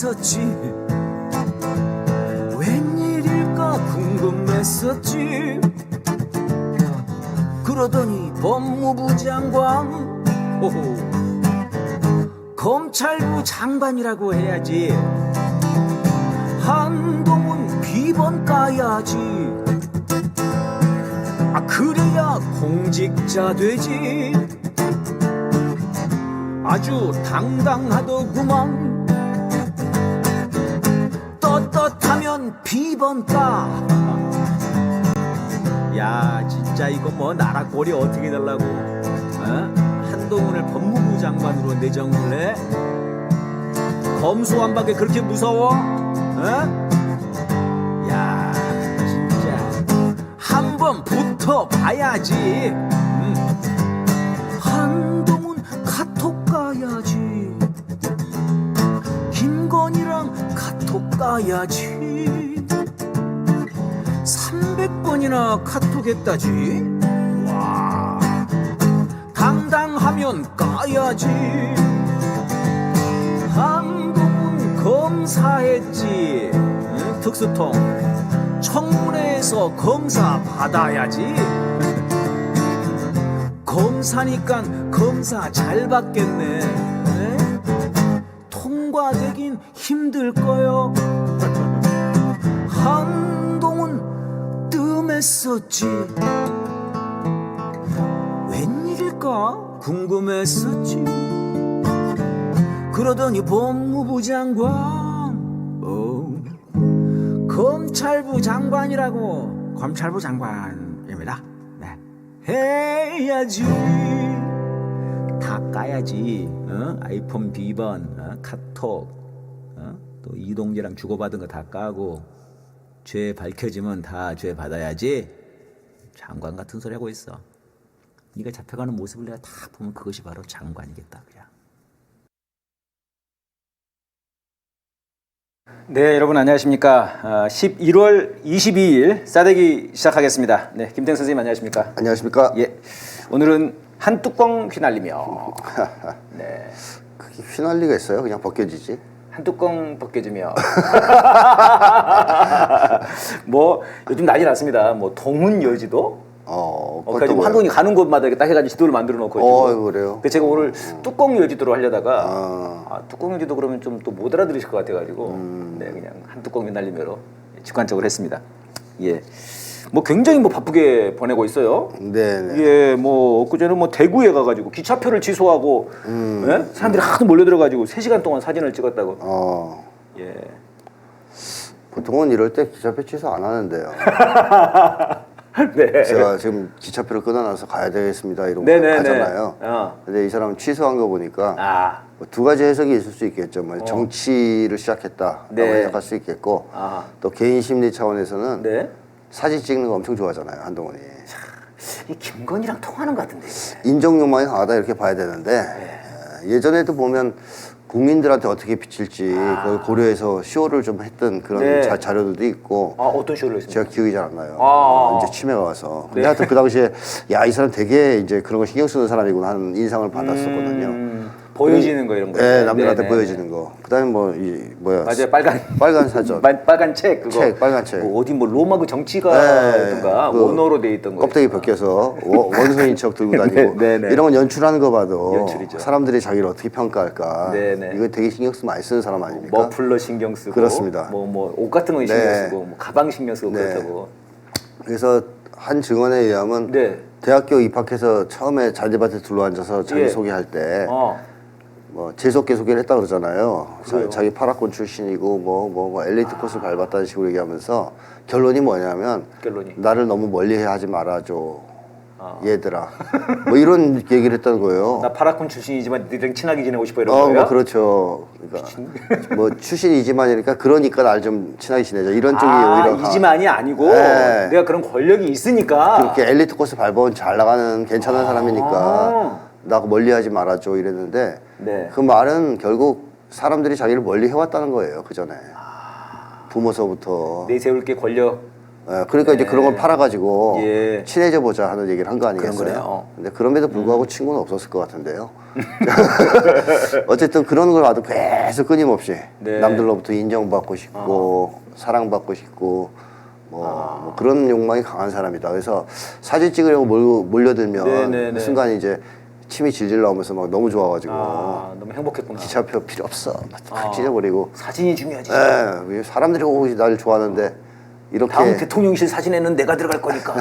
뜸했었지. 웬일일까 궁금했었지. 그러더니 법무부 장관, 호호, 검찰부 장관이라고 해야지. 한동훈 비번 까야지. 아, 그래야 공직자 되지. 아주 당당하더구만. 떳떳하면 비번 까. 야, 진짜 이거 뭐 나라 꼴이 어떻게 되려고, 어? 한동훈을 법무부 장관으로 내정을 해? 검수완박에 그렇게 무서워? 어? 야, 진짜 한번 붙어봐야지. 한동훈 카톡 가야지. 김건희랑 카톡 가야지. 300번이나 카톡했다지. 와, 당당하면 까야지. 한동훈 검사했지. 응? 특수통 청문회에서 검사 받아야지. 검사니까 검사 잘 받겠네. 에? 통과되긴 힘들 거요. 한동훈 뜸했었지. 웬일일까 궁금했었지. 그러더니 법무부 장관, 검찰부 장관이라고. 검찰부 장관입니다. 네. 해야지. 다 까야지. 어? 아이폰 비번, 어? 카톡, 어? 또 이동재랑 주고받은 거 다 까고. 죄 밝혀지면 다 죄 받아야지. 장관 같은 소리 하고 있어. 네가 잡혀가는 모습을 내가 다 보면 그것이 바로 장관이겠다. 그냥. 네, 여러분 안녕하십니까. 11월 22일 싸대기 시작하겠습니다. 네, 김태형 선생님 안녕하십니까. 안녕하십니까. 예, 오늘은 한 뚜껑 휘날리며. 네, 그게 휘날리가 있어요? 그냥 벗겨지지. 한 뚜껑 벗겨지며. 뭐 요즘 난리 났습니다. 뭐 동훈 여지도. 그래가지고 한동훈이 가는 곳마다 이렇게 딱 해가지고 지도를 만들어 놓고. 그래요. 근데 제가 오늘 뚜껑 여지도로 하려다가 뚜껑 여지도 그러면 좀 또 못 알아들으실 것 같아가지고 네, 그냥 한 뚜껑 휘날리며로 직관적으로 했습니다. 예, 뭐 굉장히 뭐 바쁘게 보내고 있어요. 네. 예, 뭐 엊그제는 뭐 대구에 가가지고 기차표를 취소하고 예? 사람들이 하도 몰려들어가지고 3시간 동안 사진을 찍었다고. 예. 보통은 이럴 때 기차표 취소 안 하는데요. 네. 제가 지금 기차표를 끊어놔서 가야 되겠습니다 이러고 네네네. 가잖아요. 근데 이 사람은 취소한 거 보니까 뭐 두 가지 해석이 있을 수 있겠죠. 뭐 정치를 시작했다 라고 해석할 수 있겠고, 또 개인 심리 차원에서는 네. 사진 찍는 거 엄청 좋아하잖아요, 한동훈이. 이 김건희랑 통하는 것 같은데. 인정 욕망이 강하다 이렇게 봐야 되는데, 예전에도 보면 국민들한테 어떻게 비칠지 그걸 고려해서 쇼를 좀 했던 그런 자료들도 있고. 어떤 쇼를 했습니까? 제가 기억이 잘 안 나요. 이제 치매가 와서. 근데 하여튼 그 당시에 야, 이 사람 되게 이제 그런 거 신경 쓰는 사람이구나 하는 인상을 받았었거든요. 보여지는 거 이런 거. 네, 남들한테 보여지는 거. 그다음에 맞아요, 빨간 사전. 빨간 책 그거. 빨간 책. 뭐 어디 뭐 로마 그 정치가였던가 원어로 돼 있던 거. 껍데기 벗겨서 원소인 척 들고 다니고. 이런 건 연출하는 거 봐도 연출이죠. 사람들이 자기를 어떻게 평가할까. 이거 되게 신경 쓰 많이 쓰는 사람 아닙니까? 머플러 신경 쓰고. 그렇습니다. 뭐 옷 같은 거 신경 쓰고, 뭐 가방 신경 쓰고 그렇다고. 그래서 한 증언에 의하면 대학교 입학해서 처음에 잔디밭에 둘러앉아서 자기 소개할 때. 뭐 재수없게 소개를 했다 그러잖아요. 자기 파라곤 출신이고 뭐 엘리트 코스를 밟았다는 식으로 얘기하면서 결론이 뭐냐면 나를 너무 멀리하지 말아줘 얘들아 뭐 이런 얘기를 했다는 거예요. 나 파라곤 출신이지만 너희랑 친하게 지내고 싶어 이런 거예요? 뭐 그렇죠. 그러니까 뭐 출신이지만이니까 그러니까 날 좀 친하게 지내자 이런 쪽이 오히려 이지만이 아니고 내가 그런 권력이 있으니까 그렇게 엘리트 코스 밟아온 잘 나가는 괜찮은 사람이니까 나 멀리하지 말아줘 이랬는데 그 말은 결국 사람들이 자기를 멀리 해왔다는 거예요. 그 전에 부모서부터 내세울 게 권력 그러니까 이제 네. 그런 걸 팔아가지고 예. 친해져 보자 하는 얘기를 한 거 아니겠어요? 그런 거네요. 근데 그럼에도 불구하고 친구는 없었을 것 같은데요. 어쨌든 그런 걸 봐도 계속 끊임없이 네. 남들로부터 인정받고 싶고 사랑받고 싶고 뭐 그런 욕망이 강한 사람이다. 그래서 사진 찍으려고 몰려들면 네네네. 그 순간 이제 침이 질질 나오면서 막 너무 좋아가지고 너무 행복했구나. 기차표 필요 없어 막 찢어버리고. 사진이 중요하지. 예, 사람들이 오고 날 좋아하는데 이렇게 다음 대통령실 사진에는 내가 들어갈 거니까.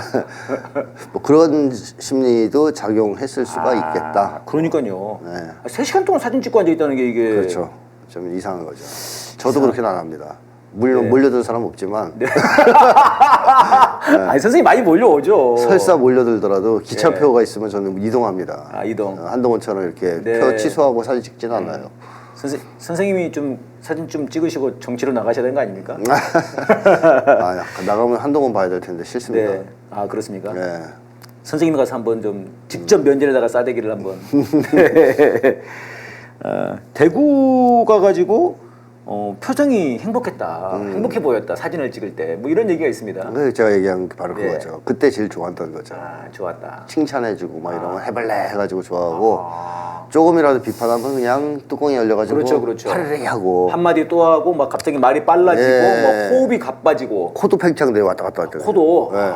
뭐 그런 심리도 작용했을 수가 있겠다. 그러니까요. 네. 3시간 동안 사진 찍고 앉아 있다는 게 이게 그렇죠. 좀 이상한 거죠. 저도 그렇게는 안 합니다. 물론 몰려드는 사람은 없지만 아니 선생님 많이 몰려오죠. 설사 몰려들더라도 기차표가 있으면 저는 이동합니다. 이동. 한동훈처럼 이렇게 네. 표 취소하고 사진 찍진 않아요. 선생님이 좀 사진 좀 찍으시고 정치로 나가셔야 되는 거 아닙니까? 나가면 한동훈 봐야 될 텐데 싫습니다. 네. 그렇습니까? 네. 선생님 가서 한번 좀 직접 면전에다가 싸대기를 한번. 대구 가가지고 표정이 행복했다, 행복해 보였다 사진을 찍을 때 뭐 이런 얘기가 있습니다. 제가 얘기한 게 바로 네. 그거죠. 그때 제일 좋았던 거죠. 좋았다. 칭찬해주고 막 이러면 해발레 해가지고 좋아하고 조금이라도 비판하면 그냥 뚜껑이 열려가지고 그렇죠. 파르르 하고 한마디 또 하고 막 갑자기 말이 빨라지고 네. 막 호흡이 가빠지고 코도 팽창돼요. 왔다 갔다 할 때. 코도 네.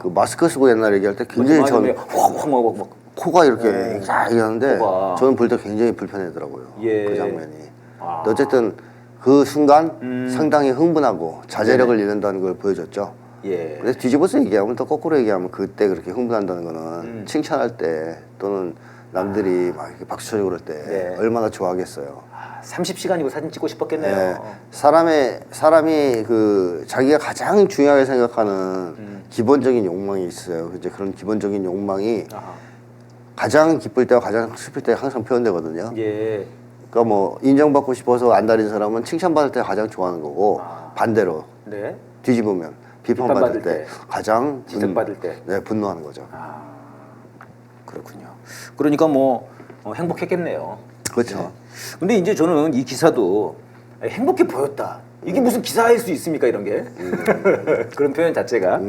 그 마스크 쓰고 옛날 얘기할 때 굉장히 전 확 막 코가 이렇게 쫙 이러는데 코가. 저는 볼 때 굉장히 불편하더라고요. 예. 그 장면이. 근데 어쨌든 그 순간 상당히 흥분하고 자제력을 잃는다는 걸 보여줬죠. 예. 그래서 뒤집어서 얘기하면 또 거꾸로 얘기하면 그때 그렇게 흥분한다는 거는 칭찬할 때 또는 남들이 막 이렇게 박수 쳐주고 그럴 때 네. 얼마나 좋아하겠어요. 30시간이고 사진 찍고 싶었겠네요. 네. 사람이 그 자기가 가장 중요하게 생각하는 기본적인 욕망이 있어요. 이제 그런 기본적인 욕망이 가장 기쁠 때와 가장 슬플 때 항상 표현되거든요. 예. 그러니까 뭐 인정받고 싶어서 안달인 사람은 칭찬받을 때 가장 좋아하는 거고 반대로 네. 뒤집으면 비판받을 때 가장 지적받을 때. 네, 분노하는 거죠. 그렇군요. 그러니까 뭐 행복했겠네요. 그렇죠. 네. 근데 이제 저는 이 기사도 행복해 보였다. 이게 무슨 기사일 수 있습니까 이런 게 그런 표현 자체가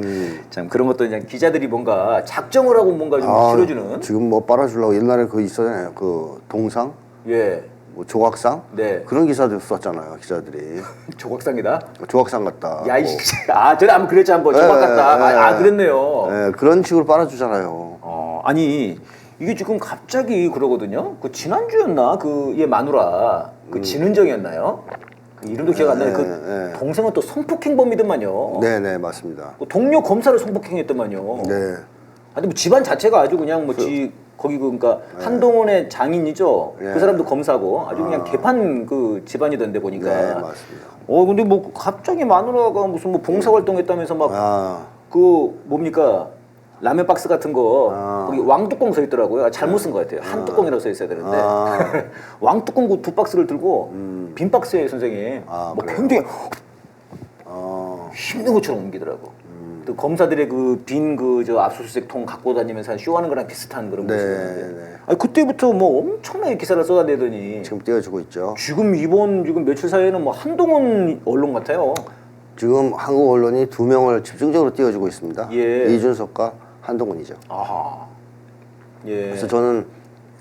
참 그런 것도 그냥 기자들이 뭔가 작정을 하고 뭔가 좀 실어주는 지금 뭐 빨아주려고 옛날에 그 있었잖아요. 그 동상, 예. 뭐 조각상 네. 그런 기사도 썼잖아요. 기자들이 조각상이다. 조각상 같다. 야 이 전에 한번 그랬지 한번 조각 같다. 그랬네요. 네, 그런 식으로 빨아주잖아요. 아니 이게 지금 갑자기 그러거든요. 그 지난주였나 그 얘 마누라 그 진은정이었나요? 그 이름도 기억 안 나요. 그 동생은 또 성폭행범이더만요. 네네 맞습니다. 그 동료 검사를 성폭행했더만요. 네. 아니 뭐 집안 자체가 아주 그냥 뭐 거기 그러니까 한동훈의 장인이죠. 네. 그 사람도 검사고 아주 그냥 개판 그 집안이던데 보니까. 네 맞습니다. 근데 뭐 갑자기 마누라가 무슨 뭐 봉사활동했다면서 막 그 뭡니까 라면 박스 같은 거 거기 왕뚜껑 써 있더라고요. 잘못 쓴 것 같아요. 한 뚜껑이라고 써 있어야 되는데 왕뚜껑 그 두 박스를 들고 빈 박스에 선생님 뭐 그래요? 굉장히 힘든 것처럼 옮기더라고. 또 검사들의 그 빈 그 저 압수수색 통 갖고 다니면서 쇼하는 거랑 비슷한 그런 모습인데. 네. 아니 그때부터 뭐 엄청나게 기사를 쏟아내더니 지금 띄워주고 있죠. 지금 이번 며칠 사이에는 뭐 한동훈 언론 같아요. 지금 한국 언론이 두 명을 집중적으로 띄워주고 있습니다. 예. 이준석과 한동훈이죠. 아하. 예. 그래서 저는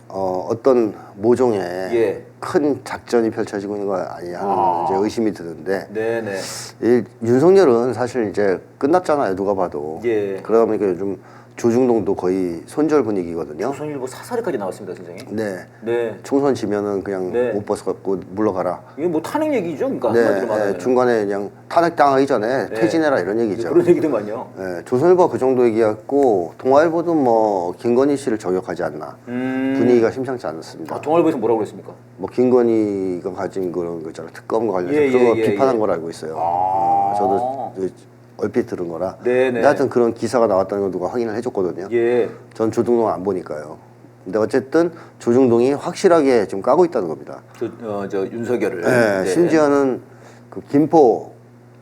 어떤 모종의 예. 큰 작전이 펼쳐지고 있는 거 아니냐 하는 이제 의심이 드는데 네네. 이 윤석열은 사실 이제 끝났잖아요. 누가 봐도. 예. 그러다 보니까 요즘 조중동도 거의 손절 분위기거든요. 조선일보 사설에까지 나왔습니다, 선생님. 네. 네. 총선 지면은 그냥 네. 옷 벗어갖고 물러가라. 이게 뭐 탄핵 얘기죠, 그러니까 한마디로 네, 말하면. 중간에 그냥 탄핵당하기 전에 퇴진해라 이런 얘기죠. 그런 얘기도만요. 네, 조선일보가 그 정도 얘기했고 동아일보도 뭐 김건희 씨를 저격하지 않나 분위기가 심상치 않았습니다. 동아일보에서 뭐라고 그랬습니까? 뭐 김건희가 가진 그런 거 있잖아요. 특검과 관련해서 예, 그런 거 예, 비판한 예. 걸 알고 있어요. 저도 얼핏 들은 거라. 네네. 근데 하여튼 그런 기사가 나왔다는 걸 누가 확인을 해줬거든요. 예. 전 조중동 안 보니까요. 근데 어쨌든 조중동이 확실하게 지금 까고 있다는 겁니다. 저 윤석열을. 네, 심지어는 그 김포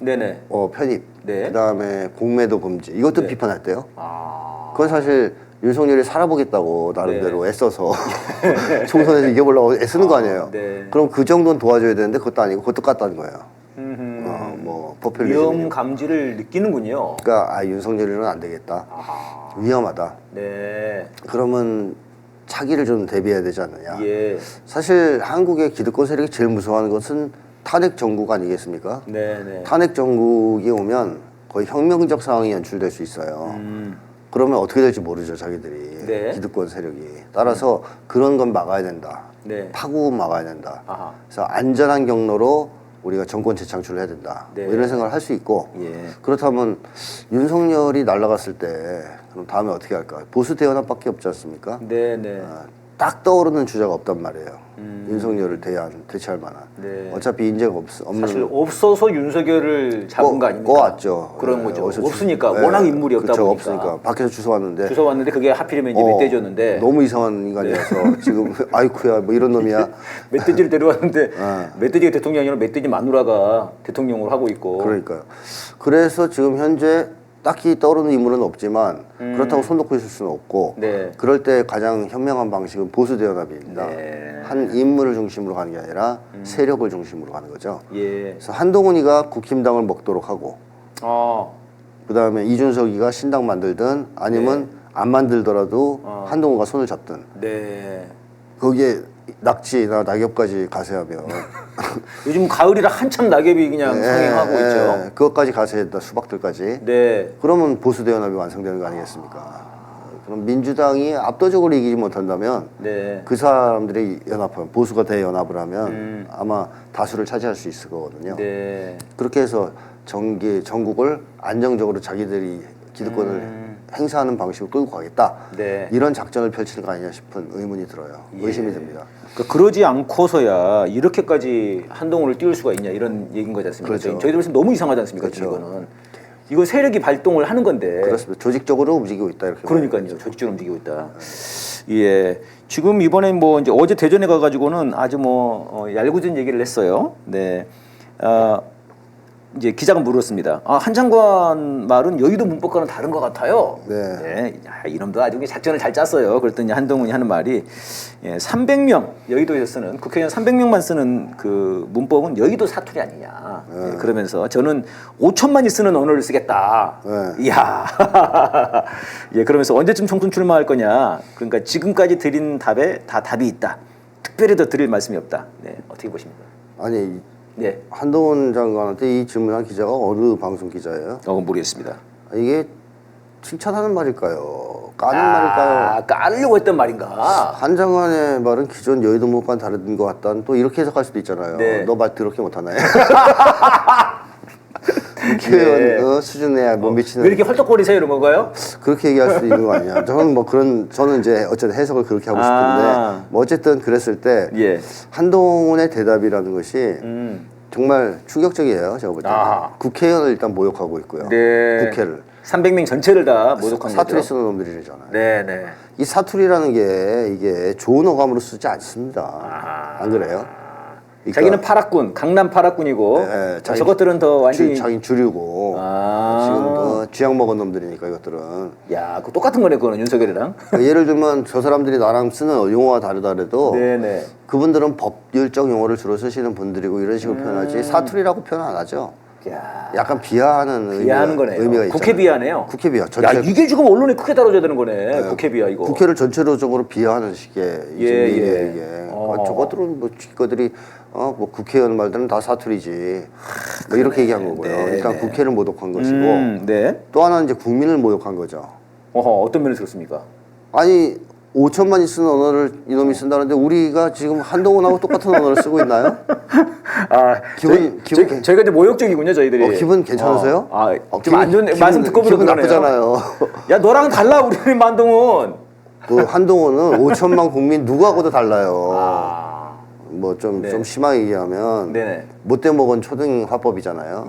네네. 편입, 네. 그다음에 공매도 금지 이것도 비판했대요. 아. 그건 사실 윤석열이 살아보겠다고 나름대로 애써서 총선에서 이겨보려고 애쓰는 거 아니에요. 네. 그럼 그 정도는 도와줘야 되는데 그것도 아니고 그것도 깠다는 거예요. 뭐 포퓰리즘. 위험 감지를 느끼는군요. 그러니까 윤석열이는 안 되겠다. 위험하다. 네. 그러면 차기를 좀 대비해야 되지 않느냐. 예. 사실 한국의 기득권 세력이 제일 무서워하는 것은 탄핵 정국 아니겠습니까? 네네. 탄핵 정국이 오면 거의 혁명적 상황이 연출될 수 있어요. 그러면 어떻게 될지 모르죠, 자기들이. 네. 기득권 세력이. 따라서 그런 건 막아야 된다. 네. 파고 막아야 된다. 아하. 그래서 안전한 경로로 우리가 정권 재창출을 해야 된다. 네. 뭐 이런 생각을 할 수 있고. 예. 그렇다면 윤석열이 날아갔을 때 그럼 다음에 어떻게 할까? 보수 대연합밖에 없지 않습니까? 네네. 딱 떠오르는 주자가 없단 말이에요. 윤석열을 대체할 만한. 네. 어차피 인재가 없는. 사실 없어서 윤석열을 잡은 거 아닙니까? 꼬았죠. 그런 거죠. 어디서 없으니까 네. 워낙 인물이 없다 그쵸, 보니까. 없으니까 밖에서 주워 왔는데. 주워 왔는데 그게 하필이면 이제 멧돼지였는데. 너무 이상한 인간이어서 지금 아이쿠야 뭐 이런 놈이야. 멧돼지를 데려왔는데 멧돼지가 대통령이 아니라 멧돼지 마누라가 대통령으로 하고 있고. 그러니까요. 그래서 지금 현재 딱히 떠오르는 인물은 없지만 그렇다고 손 놓고 있을 수는 없고. 네. 그럴 때 가장 현명한 방식은 보수 대연합입니다. 네. 한 인물을 중심으로 가는 게 아니라 세력을 중심으로 가는 거죠. 예. 그래서 한동훈이가 국힘당을 먹도록 하고 그다음에 이준석이가 신당 만들든 아니면 안 만들더라도 한동훈과 손을 잡든 네. 거기에 낙지나 낙엽까지 가세하면 요즘 가을이라 한참 낙엽이 그냥 성행하고 있죠. 그것까지 가세했다 수박들까지. 네. 그러면 보수 대연합이 완성되는 거 아니겠습니까? 그럼 민주당이 압도적으로 이기지 못한다면 네. 그 사람들이 연합하면 보수가 대연합을 하면 아마 다수를 차지할 수 있을 거거든요. 네. 그렇게 해서 전국을 안정적으로 자기들이 기득권을 행사하는 방식으로 끌고 가겠다. 네. 이런 작전을 펼치는 거 아니냐 싶은 의문이 들어요. 의심이 듭니다. 그러지 않고서야 이렇게까지 한동훈을 띄울 수가 있냐 이런 얘기인 거지 않습니까? 그렇죠. 저희들 너무 이상하지 않습니까? 그렇죠. 이거는. 이거 세력이 발동을 하는 건데. 그렇습니다. 조직적으로 움직이고 있다 이렇게. 그러니까요. 조직적으로 움직이고 있다. 예. 지금 이번에 뭐 이제 어제 대전에 가가지고는 아주 얄궂은 얘기를 했어요. 네. 이제 기자가 물었습니다. 한 장관 말은 여의도 문법과는 다른 것 같아요. 네. 이놈도 아주 작전을 잘 짰어요. 그랬더니 한동훈이 하는 말이 300명 여의도에서 쓰는 국회의원 300명만 쓰는 그 문법은 여의도 사투리 아니냐. 예, 그러면서 저는 5천만이 쓰는 언어를 쓰겠다. 이야. 예, 그러면서 언제쯤 총선 출마할 거냐. 그러니까 지금까지 드린 답에 다 답이 있다. 특별히 더 드릴 말씀이 없다. 네, 어떻게 보십니까? 아니. 네. 한동훈 장관한테 이 질문한 기자가 어느 방송 기자예요? 모르겠습니다. 이게 칭찬하는 말일까요? 까는 말일까요? 까려고 했던 말인가? 한 장관의 말은 기존 여의도 문법과는 다른 것 같다는 또 이렇게 해석할 수도 있잖아요. 네. 너 말 더럽게 못하네. 국회의원 수준에 못 미치는. 왜 이렇게 헐떡거리세요 이런 건가요? 그렇게 얘기할 수도 있는 거 아니야. 저는 이제 어쨌든 해석을 그렇게 하고 싶은데 뭐 어쨌든 그랬을 때 한동훈의 대답이라는 것이 정말 충격적이에요. 제가 볼 때. 국회의원을 일단 모욕하고 있고요. 네. 국회를. 300명 전체를 다 모독한 사투리 거죠. 쓰는 놈들이잖아요. 네네. 이 사투리라는 게 이게 좋은 어감으로 쓰지 않습니다. 안 그래요? 그러니까 자기는 파락군, 강남 파락군이고 저것들은 더 완전히 자기는 주류고 지금 쥐약 먹은 놈들이니까 이것들은. 야, 그거 똑같은 거네 그거는 윤석열이랑. 그러니까 예를 들면 저 사람들이 나랑 쓰는 용어가 다르더라도 네네. 그분들은 법률적 용어를 주로 쓰시는 분들이고 이런 식으로 표현하지 사투리라고 표현 안 하죠. 야. 약간 비하하는 거네요. 의미가 있잖아요. 국회 비하네요. 국회 비하. 야, 이게 지금 언론에 크게 다뤄져야 되는 거네. 국회 비하 이거. 국회를 전체적으로 비하하는 식의 이게. 저것들은 뭐 지거들이 뭐 국회의원 말들은 다 사투리지. 뭐 이렇게 얘기한 거고요. 일단 국회를 모독한 것이고 또 하나는 이제 국민을 모욕한 거죠. 어떤 면에서 그렇습니까? 아니 5천만이 쓰는 언어를 이놈이 쓴다는데 우리가 지금 한동훈하고 똑같은 언어를 쓰고 있나요? 저희가 이제 모욕적이군요, 저희들이. 기분 괜찮으세요? 좀 안 좋네. 말씀 듣고 보면 기분 나쁘잖아요. 야, 너랑 달라, 우리는 한동훈. 그 한동훈은 5천만 국민 누구하고도 달라요. 뭐 좀 심하게 얘기하면 못돼 먹은 초등 화법이잖아요.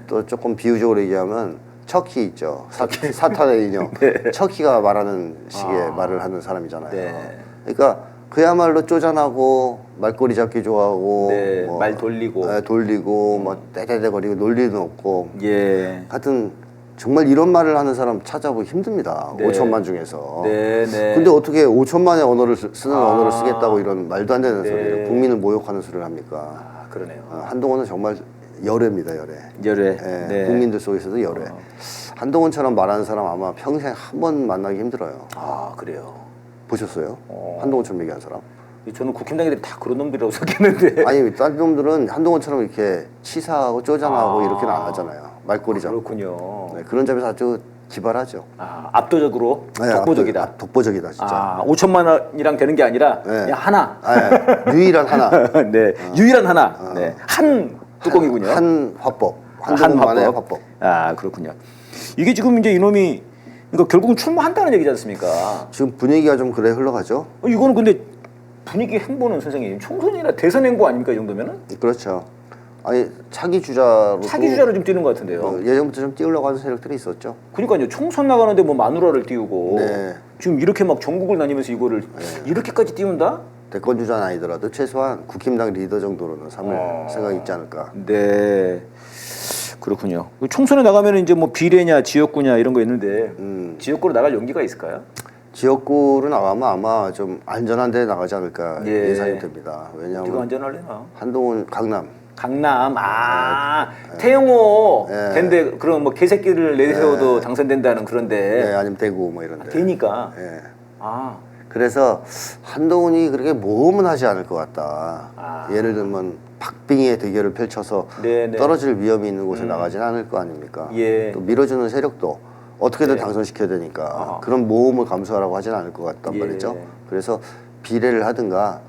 또 조금 비유적으로 얘기하면 척키 있죠. 사탄의 인형. 척키가 말하는 식의 말을 하는 사람이잖아요. 그러니까 그야말로 쪼잔하고 말꼬리 잡기 좋아하고 뭐, 말 돌리고 돌리고 뭐 떼떼떼거리고 논리는 없고 하여튼 정말 이런 말을 하는 사람 찾아보기 힘듭니다. 5천만 중에서. 근데 어떻게 5천만의 언어를 쓰는 언어를 쓰겠다고 이런 말도 안 되는 소리를 국민을 모욕하는 소리를 합니까? 그러네요. 한동훈은 정말 열애입니다, 열애. 열애. 예, 네. 국민들 속에서도 열애. 한동훈처럼 말하는 사람 아마 평생 한 번 만나기 힘들어요. 아 그래요. 보셨어요? 한동훈처럼 얘기한 사람? 저는 국힘당이들이 다 그런 놈들이라고 생각했는데. 아니, 딴 놈들은 한동훈처럼 이렇게 치사하고 쪼잔하고 이렇게는 안 하잖아요. 말꼬리 잡고. 그렇군요. 네, 그런 점에서 아주 기발하죠. 아, 압도적으로 네, 독보적이다. 독보적이다, 진짜. 아, 5천만 원이랑 되는 게 아니라 네. 그냥 하나. 네, 유일한 하나. 네, 유일한 하나. 네, 한 뚜껑이군요. 한 화법. 한 한동훈만의 화법. 화법. 아, 그렇군요. 이게 지금 이제 이놈이 그러니까 결국은 출마한다는 얘기지 않습니까? 지금 분위기가 좀 그래 흘러가죠? 이거는 근데 분위기 행보는 선생님 총선이나 대선 행보 아닙니까 이 정도면은? 그렇죠. 아니 차기 주자로 좀 뛰는 것 같은데요. 예전부터 좀 띄우려고 하는 세력들이 있었죠. 그러니까요. 총선 나가는데 뭐 마누라를 띄우고 네. 지금 이렇게 막 전국을 다니면서 이거를 이렇게까지 띄운다? 대권 주자는 아니더라도 최소한 국힘당 리더 정도로는 삼을 생각이 있지 않을까. 네. 그렇군요. 총선에 나가면 이제 뭐 비례냐 지역구냐 이런 거 있는데 지역구로 나갈 용기가 있을까요? 지역구로 나가면 아마 좀 안전한 데 나가지 않을까 예. 예상이 됩니다. 왜냐하면 어디가 안전할래나? 한동훈 강남. 강남 태영호 네. 된데 그런 뭐 개새끼를 내세워도 당선된다는 그런데 네, 아니면 대구 뭐 이런데. 되니까 네. 아 그래서 한동훈이 그렇게 모험은 하지 않을 것 같다. 예를 들면 박빙의 대결을 펼쳐서 네네. 떨어질 위험이 있는 곳에 나가진 않을 거 아닙니까? 예. 또 밀어주는 세력도 어떻게든 당선시켜야 되니까 그런 모험을 감수하라고 하진 않을 것 같단 예. 말이죠. 그래서 비례를 하든가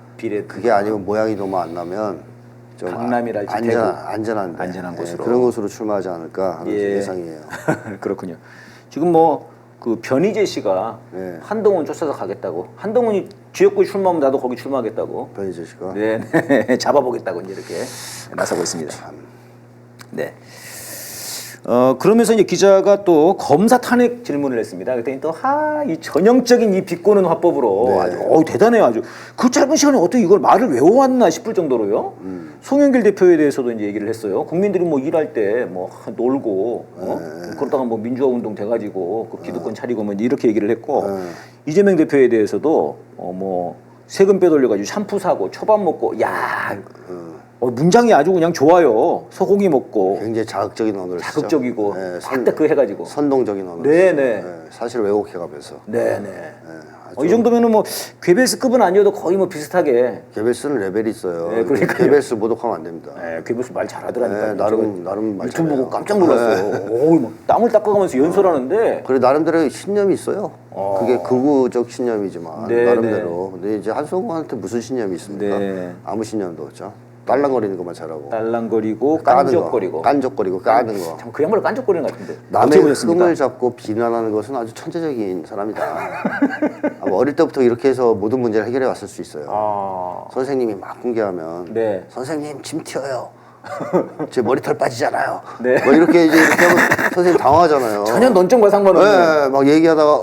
그게 아니면 모양이 너무 안 나면 좀 강남이랄지 안전한 곳으로 그런 곳으로 출마하지 않을까 하는 예. 예상이에요. 그렇군요. 지금 뭐 그 변희재 씨가 네. 한동훈 쫓아서 가겠다고. 한동훈이 지역구에 출마하면 나도 거기 출마하겠다고. 변희재 씨가. 네, 잡아보겠다고 이제 이렇게 나서고 있습니다. 참. 네. 그러면서 이제 기자가 또 검사 탄핵 질문을 했습니다. 그랬더니 또 이 전형적인 이 비꼬는 화법으로 네. 아주 대단해요. 아주 그 짧은 시간에 어떻게 이걸 말을 외워왔나 싶을 정도로요. 송영길 대표에 대해서도 이제 얘기를 했어요. 국민들이 뭐 일할 때 뭐 놀고 그러다가 뭐 민주화 운동 돼가지고 그 기득권 차리고 뭐 이렇게 얘기를 했고 이재명 대표에 대해서도 뭐 세금 빼돌려가지고 샴푸 사고 초밥 먹고 문장이 아주 그냥 좋아요. 소고기 먹고 굉장히 자극적인 언어를 쓰죠. 자극적이고 네, 싹다 그 해가지고 선동적인 언어. 네네. 사실 왜곡해가면서. 네네. 이 정도면은 뭐 괴벨스급은 아니어도 거의 뭐 비슷하게. 괴벨스는 레벨이 있어요. 네, 그러니까요. 괴벨스 모독하면 안 됩니다. 네, 괴벨스 말 잘하더라니까. 네, 나름 말 유튜브 잘해요. 보고 깜짝 놀랐어요. 오, 막 땀을 닦아가면서 연설하는데. 그래 나름대로 신념이 있어요. 그게 극우적 신념이지만 네, 나름대로. 근데 이제 한성우한테 무슨 신념이 있습니까? 네. 아무 신념도 없죠. 딸랑거리는 것만 잘하고. 딸랑거리고 까는 깐족거리고. 깐족거리고 까는 거. 참 그 양반을 깐족거리는 것 같은데. 남의 어떻게 보셨습니까? 흠을 잡고 비난하는 것은 아주 천재적인 사람이다. 아마 어릴 때부터 이렇게 해서 모든 문제를 해결해 왔을 수 있어요. 선생님이 막 공개하면 네. 선생님 침 튀어요. 제 머리털 빠지잖아요. 네. 뭐 이렇게 이제 이렇게 하면 선생님 당황하잖아요. 전혀 논점과 상관없는. 네, 막 얘기하다가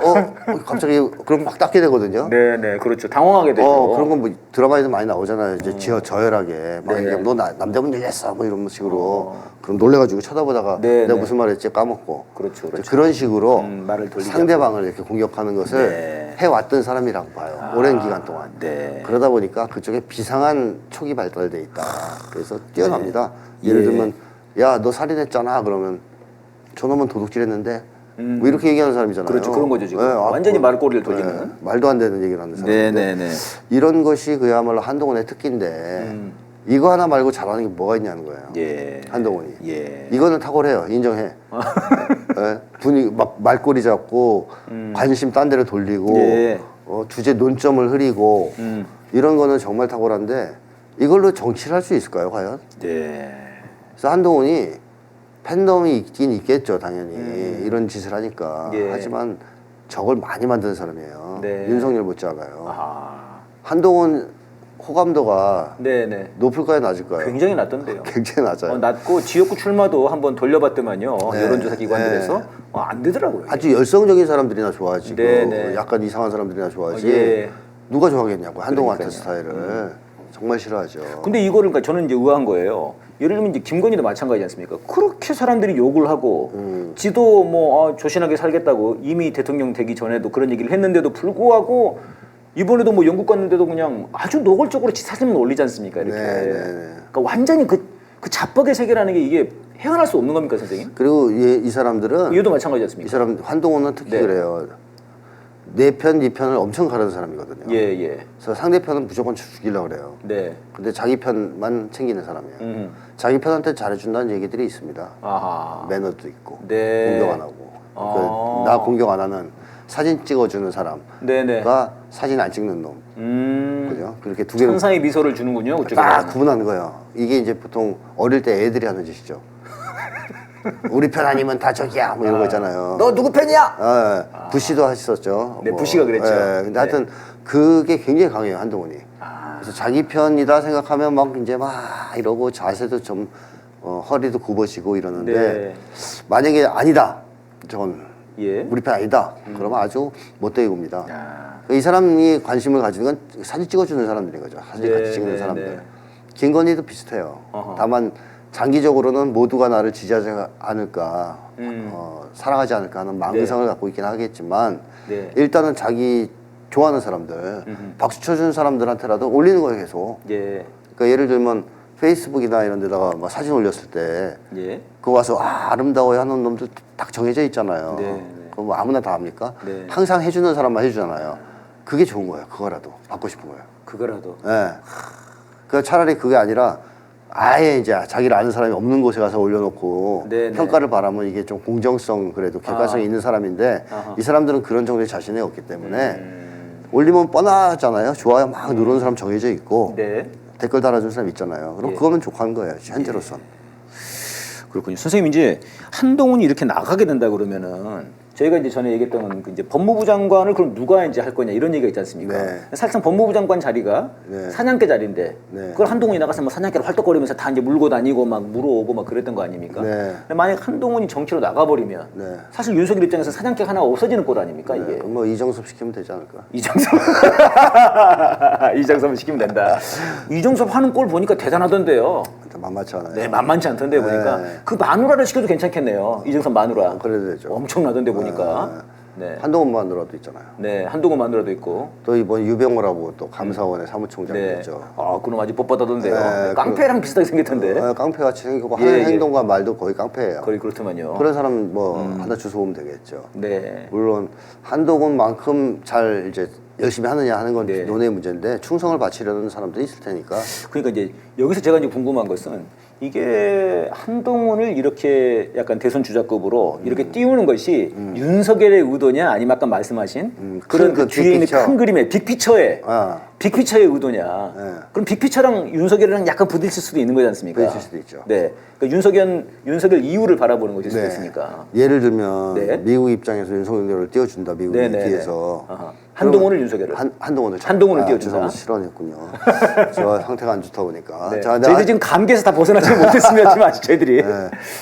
갑자기 그럼 막 닦게 되거든요. 네네 그렇죠. 당황하게 되죠. 그런 건 뭐 드라마에도 많이 나오잖아요. 이제 저열하게 막 얘기하면 너 남대문 열렸어 뭐 이런 식으로 그럼 놀래가지고 쳐다보다가 네, 내가 네. 무슨 말했지 까먹고 그렇죠. 그런 식으로 말을 돌리지 상대방을 이렇게 공격하는 것을 네. 해왔던 사람이라고 봐요. 오랜 기간 동안. 네. 그러다 보니까 그쪽에 비상한 촉이 발달돼 있다. 그래서 뛰어납니다. 예를 예. 들면 야 너 살인했잖아 그러면 저놈은 도둑질했는데 뭐 이렇게 얘기하는 사람이잖아요. 그렇죠. 그런 거죠 지금. 완전히 말꼬리를 돌리는. 말도 안 되는 얘기를 하는 사람인데 네네네. 이런 것이 그야말로 한동훈의 특기인데 이거 하나 말고 잘하는 게 뭐가 있냐는 거예요. 예. 한동훈이. 예. 이거는 탁월해요. 인정해. 예? 분위기 막 말꼬리 잡고 관심 딴 데로 돌리고 예. 주제 논점을 흐리고 이런 거는 정말 탁월한데 이걸로 정치를 할 수 있을까요 과연? 네. 그래서 한동훈이 팬덤이 있긴 있겠죠 당연히 이런 짓을 하니까. 예. 하지만 적을 많이 만드는 사람이에요. 네. 윤석열 못지않아요. 아. 한동훈 호감도가 네네. 높을까요 낮을까요? 굉장히 낮던데요. 굉장히 낮아요. 낮고 지역구 출마도 한번 돌려봤더만요. 네. 여론조사 기관들에서 네. 안 되더라고요. 아주 열성적인 사람들이나 좋아하지. 네, 네. 약간 이상한 사람들이나 좋아하지. 예. 누가 좋아하겠냐고 한동훈 같은 그러니까요. 스타일을 정말 싫어하죠. 근데 이거를 그러니까 저는 이제 의아한 거예요. 예를 들면 이제 김건희도 마찬가지지 않습니까? 그렇게 사람들이 욕을 하고 지도 뭐 조신하게 살겠다고 이미 대통령 되기 전에도 그런 얘기를 했는데도 불구하고 이번에도 뭐 영국 갔는데도 그냥 아주 노골적으로 지 사진만 올리지 않습니까? 이렇게. 네, 네, 네. 그러니까 완전히 그 자뻑의 세계라는 게 이게 헤어날 수 없는 겁니까, 선생님? 그리고 이 사람들은 이것도 마찬가지 않습니까? 이 사람 한동훈은 특히 그래요. 내 편, 네 편을 엄청 가르는 사람이거든요. 예. 그래서 상대편은 무조건 죽이려고 그래요. 네. 근데 자기 편만 챙기는 사람이에요. 자기 편한테 잘해준다는 얘기들이 있습니다. 아하. 매너도 있고 네. 공격 안 하고 나 공격 안 하는 사진 찍어주는 사람과 네네. 사진 안 찍는 놈. 그죠? 그렇게 두 개를 천사의 미소를 주는군요. 그쪽에. 딱 구분하는 거예요. 이게 이제 보통 어릴 때 애들이 하는 짓이죠. 우리 편 아니면 다 저기야 뭐 이런 거 있잖아요. 너 누구 편이야? 부시도 하셨었죠. 네, 부시가 그랬죠. 근데 하여튼 그게 굉장히 강해요, 한동훈이. 그래서 자기 편이다 생각하면 막 이제 막 이러고 자세도 좀 허리도 굽어지고 이러는데 네. 만약에 아니다, 저건 예. 우리 편 아니다. 그러면 아주 못되게 봅니다. 이 사람이 관심을 가지는 건 사진 찍어주는 사람들인 거죠. 사진 같이 찍는 사람들. 김건희도 비슷해요. 다만 장기적으로는 모두가 나를 지지하지 않을까, 사랑하지 않을까 하는 망상을 갖고 있긴 하겠지만 일단은 자기 좋아하는 사람들, 박수 쳐주는 사람들한테라도 올리는 거예요, 계속. 그러니까 예를 들면 페이스북이나 이런 데다가 막 사진 올렸을 때 그거 와서 아름다워요 하는 놈들 딱 정해져 있잖아요. 그거 뭐 아무나 다 합니까? 항상 해주는 사람만 해주잖아요. 그게 좋은 거예요. 그거라도 받고 싶은 거예요. 그거라도. 그 차라리 그게 아니라 아예 이제 자기를 아는 사람이 없는 곳에 가서 올려놓고 평가를 바라면 이게 좀 공정성 그래도 객관성이 있는 사람인데 이 사람들은 그런 정도의 자신이 없기 때문에 올리면 뻔하잖아요. 좋아요 막 누르는 사람 정해져 있고 댓글 달아주는 사람 있잖아요. 그럼 그거면 족한 거예요. 현재로선. 그렇군요. 선생님 이제 한동훈이 이렇게 나가게 된다 그러면은 저희가 이제 전에 얘기했던 그 이제 법무부 장관을 그럼 누가 이제 할 거냐 이런 얘기가 있지 않습니까? 사실상 법무부 장관 자리가 사냥개 자리인데 그걸 한동훈이 나가서 뭐 사냥개로 활동거리면서 다 이제 물고 다니고 막 물어오고 막 그랬던 거 아닙니까? 근데 만약 한동훈이 정치로 나가버리면 사실 윤석열 입장에서 사냥개 하나 없어지는 꼴 아닙니까 이게? 뭐 이정섭 시키면 되지 않을까? 이정섭은 시키면 된다. 이정섭 하는 꼴 보니까 대단하던데요. 만만치 않아요. 네, 만만치 않던데 보니까 그 마누라를 시켜도 괜찮겠네요. 이정섭 마누라. 그래도 되죠. 엄청나던데 보니까. 한동훈 마누라도 있잖아요. 네, 한동훈 마누라도 있고. 또 이번 유병호라고 또 감사원의 사무총장이었죠. 그놈 아주 뻣뻣하던데요. 깡패랑 비슷하게 생겼던데. 깡패같이 생기고 하는 행동과 말도 거의 깡패예요. 거의 그렇더만요. 그런 사람 뭐 하나 주워오면 되겠죠. 네. 물론 한동훈만큼 잘 이제 열심히 하느냐 하는 건 논의 문제인데 충성을 바치려는 사람도 있을 테니까. 그러니까 이제 여기서 제가 이제 궁금한 것은 이게 한동훈을 이렇게 약간 대선 주자급으로 이렇게 띄우는 것이 윤석열의 의도냐 아니면 아까 말씀하신 그런 그 뒤에 있는 큰 그림의 빅피처의 빅피처의 의도냐. 그럼 빅피처랑 윤석열이랑 약간 부딪힐 수도 있는 거지 않습니까? 부딪힐 수도 있죠. 네. 그러니까 윤석열 이후를 바라보는 것일 수도 있으니까. 예를 들면 미국 입장에서 윤석열을 띄워준다. 미국이 뒤에서. 한동훈을 윤석열을. 한동훈을 띄워준다. 실언했군요. 저 상태가 안 좋다 보니까. 저희들 지금 감기에서 다 벗어나지 못했으면 아직 저희들이.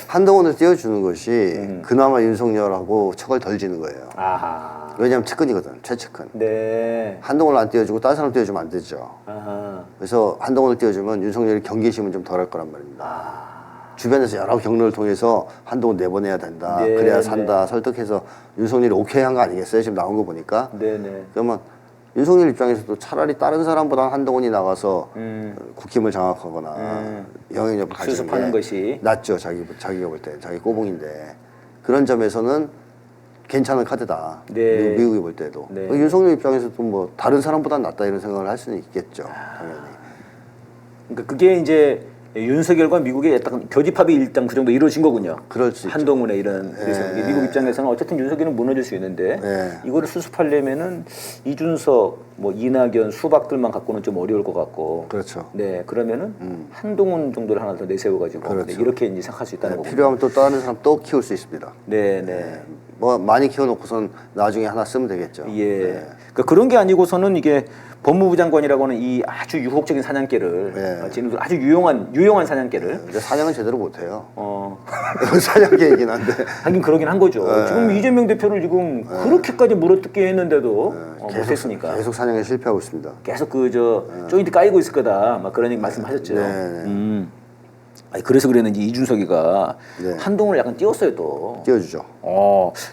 한동훈을 띄워주는 것이 그나마 윤석열하고 척을 덜 지는 거예요. 왜냐하면 측근이거든, 최측근. 한동훈을 안 띄워주고 다른 사람 띄워주면 안 되죠. 그래서 한동훈을 띄워주면 윤석열이 경계심은 좀 덜할 거란 말입니다. 주변에서 여러 경로를 통해서 한동훈 내보내야 된다. 그래야 산다. 설득해서 윤석열이 오케이 한 거 아니겠어요? 지금 나온 거 보니까. 그러면 윤석열 입장에서도 차라리 다른 사람보다 한동훈이 나가서 국힘을 장악하거나 영향력을 가지는 것이 낫죠. 자기가 볼 때. 자기 꼬봉인데. 그런 점에서는 괜찮은 카드다. 미국이 볼 때도. 윤석열 입장에서도 뭐 다른 사람보다 낫다 이런 생각을 할 수는 있겠죠. 당연히. 그러니까 그게 이제 윤석열과 미국의 약간 교집합이 일단 그 정도 이루어진 거군요. 그럴 수 한동훈의 이런 그래서 미국 입장에서는 어쨌든 윤석열은 무너질 수 있는데 이거를 수습하려면은 이준석, 뭐 이낙연, 수박들만 갖고는 좀 어려울 것 같고. 그렇죠. 네, 그러면은 한동훈 정도를 하나 더 내세워가지고 이렇게 이제 생각할 수 있다는 거고. 필요하면 또 다른 사람 또 키울 수 있습니다. 뭐 많이 키워놓고선 나중에 하나 쓰면 되겠죠. 그러니까 그런 게 아니고서는 이게 법무부 장관이라고 하는 이 아주 유혹적인 사냥개를 아주 유용한 사냥개를 사냥은 제대로 못해요. 사냥개이긴 한데 하긴 그러긴 한 거죠. 지금 이재명 대표를 지금 그렇게까지 물어뜯게 했는데도 못했으니까 계속 사냥에 실패하고 있습니다. 계속 그 조인트 까이고 있을 거다 막 그런 얘기 말씀하셨죠. 아니, 그래서 그랬는지 이준석이가 한동훈을 약간 띄웠어요 또. 띄워주죠.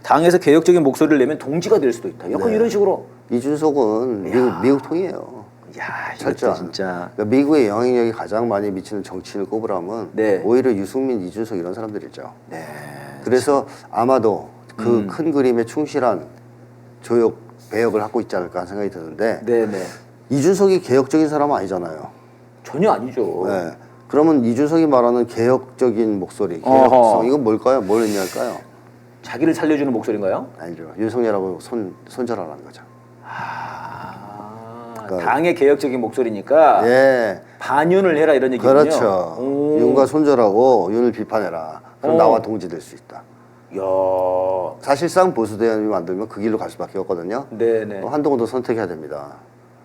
당에서 개혁적인 목소리를 내면 동지가 될 수도 있다. 약간 이런 식으로. 이준석은 미국 통이에요. 야, 이것도 철저한. 진짜. 그러니까 미국의 영향력이 가장 많이 미치는 정치인을 꼽으라면 네. 오히려 유승민, 이준석 이런 사람들이죠. 네. 그래서 아마도 그 큰 그림에 충실한 조역, 배역을 하고 있지 않을까 하는 생각이 드는데 네네. 이준석이 개혁적인 사람은 아니잖아요. 전혀 아니죠. 네. 그러면 이준석이 말하는 개혁적인 목소리, 어허. 개혁성 이건 뭘까요? 뭘 의미할까요? 자기를 살려주는 목소리인가요? 아니죠. 윤석열하고 손절하라는 거죠. 그러니까 당의 개혁적인 목소리니까 예. 반윤을 해라 이런 얘기군요. 그렇죠. 윤과 손절하고 윤을 비판해라. 그럼 나와 동지될 수 있다. 야. 사실상 보수 대안이 만들면 그 길로 갈 수밖에 없거든요. 네네. 한동훈도 선택해야 됩니다.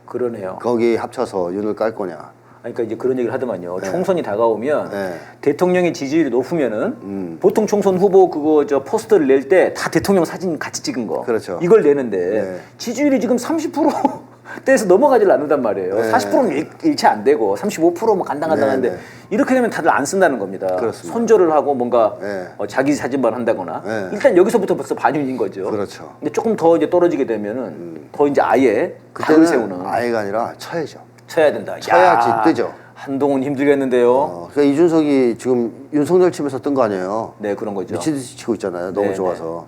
그러네요. 거기 합쳐서 윤을 깔 거냐. 그러니까 이제 그런 얘기를 하더만요. 총선이 다가오면 네. 대통령의 지지율이 높으면은 보통 총선 후보 그거 저 포스터를 낼 때 다 대통령 사진 같이 찍은 거. 그렇죠. 이걸 내는데 네. 지지율이 지금 30% 대에서 넘어가질 않는단 말이에요. 네. 40%는 일치 안 되고 35%뭐 간당간당한데 네, 네. 이렇게 되면 다들 안 쓴다는 겁니다. 그렇습니다. 손절을 하고 뭔가 네. 자기 사진만 한다거나 네. 일단 여기서부터 벌써 반윤인 거죠. 그렇죠. 근데 조금 더 이제 떨어지게 되면은 더 이제 아예 각을 세우는 그때는 아예가 아니라 쳐야죠. 쳐야 된다. 쳐야지 야, 뜨죠. 한동훈 힘들겠는데요. 그러니까 이준석이 지금 윤석열 치면서 뜬 거 아니에요. 네, 그런 거죠. 미친 듯이 치고 있잖아요. 너무 네, 좋아서.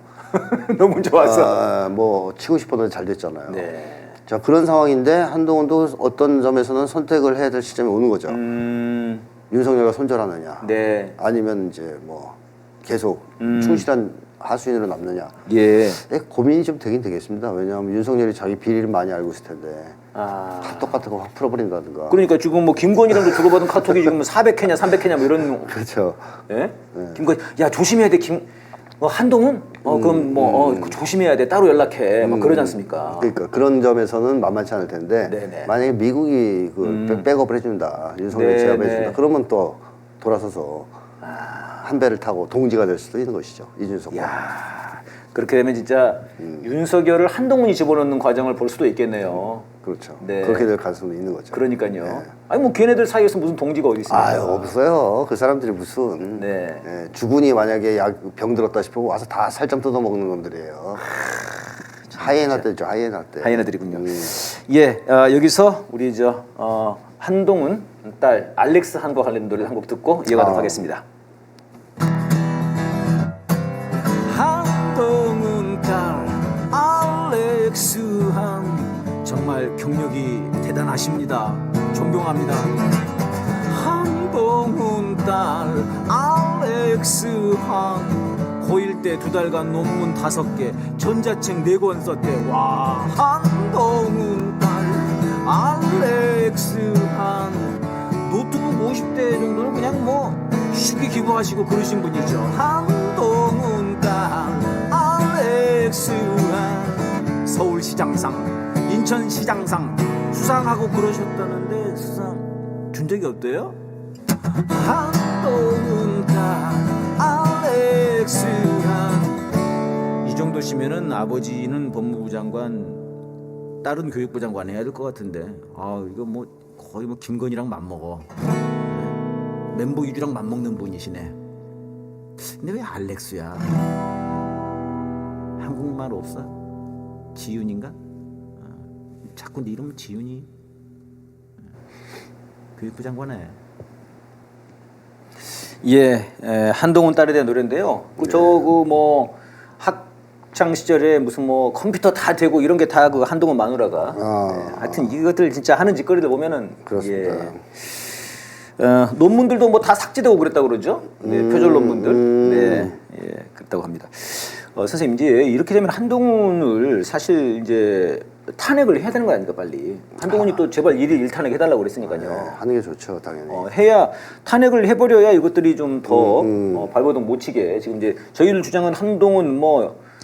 너무 좋았어. 뭐 치고 싶었는데 잘 됐잖아요. 네. 자, 그런 상황인데 한동훈도 어떤 점에서는 선택을 해야 될 시점이 오는 거죠. 윤석열과 손절하느냐, 네. 아니면 이제 뭐 계속 충실한 하수인으로 남느냐. 예. 고민이 좀 되긴 되겠습니다. 왜냐하면 윤석열이 자기 비리를 많이 알고 있을 텐데 다 똑같은 거 확 풀어버린다든가. 그러니까 지금 뭐 김건희랑도 주고받은 카톡이 지금 400회냐 300회냐 뭐 이런. 그렇죠. 예? 김건희 야 조심해야 돼 한동훈 그럼 그거 조심해야 돼 따로 연락해 막 그러지 않습니까? 그러니까 그런 점에서는 만만치 않을 텐데 네네. 만약에 미국이 그 백업을 해준다, 윤석열 네네. 제압해준다, 그러면 또 돌아서서 한 배를 타고 동지가 될 수도 있는 것이죠, 이준석과. 야 그렇게 되면 진짜 윤석열을 한동훈이 집어넣는 과정을 볼 수도 있겠네요. 그렇죠. 네. 그렇게 될 가능성도 있는 거죠. 그러니까요. 네. 아니 뭐 걔네들 사이에서 무슨 동지가 어디 있습니까? 아유, 없어요. 그 사람들이 무슨 네. 주군이 만약에 병 들었다 싶으면 와서 다 살점 뜯어먹는 놈들이에요. 하이에나 때죠, 하이에나 때. 하이에나들이군요. 예, 여기서 우리 한동훈 딸 알렉스 한과 관련 노래를 한 곡 듣고 이어가도록 하겠습니다. 한동훈 딸 알렉스 한 정말 경력이 대단하십니다. 존경합니다. 한동훈 딸 알렉스 한 고1 때 2달간 논문 5개, 전자책 4권 썼대. 와, 한동훈 딸 알렉스 한 노트북 50대 정도는 그냥 뭐 쉽게 기부하시고 그러신 분이죠. 한동훈 딸 알렉스 한 서울시장상, 인천시장상 수상하고 그러셨다는데 수상 준 적이 없대요? 한동훈 딸 알렉스 한 이 정도시면은 아버지는 법무부 장관, 딸은 교육부 장관 해야 될 것 같은데 이거 뭐 거의 뭐 김건희랑 맞먹어. 멤버 유주랑 맞먹는 분이시네. 근데 왜 알렉스야? 한국말 없어? 지윤인가? 자꾸 네 이름은 지윤이. 교육부 장관에. 예, 한동훈 딸에 대한 노래인데요. 뭐 학창 시절에 무슨 뭐 컴퓨터 다 되고 이런 게 다 그 한동훈 마누라가. 하여튼 이것들 진짜 하는 짓거리들 보면은. 그렇습니다. 논문들도 뭐 다 삭제되고 그랬다고 그러죠. 네, 표절 논문들. 네, 예, 그랬다고 합니다. 선생님 이제 이렇게 되면 한동훈을 사실 이제 탄핵을 해야 되는 거 아닙니까 빨리. 한동훈이 또 제발 일탄핵 해달라고 그랬으니까요. 네, 하는 게 좋죠, 당연히. 해야 탄핵을 해버려야 이것들이 좀 더 발버둥 못 치게. 지금 이제 저희들 주장은 한동훈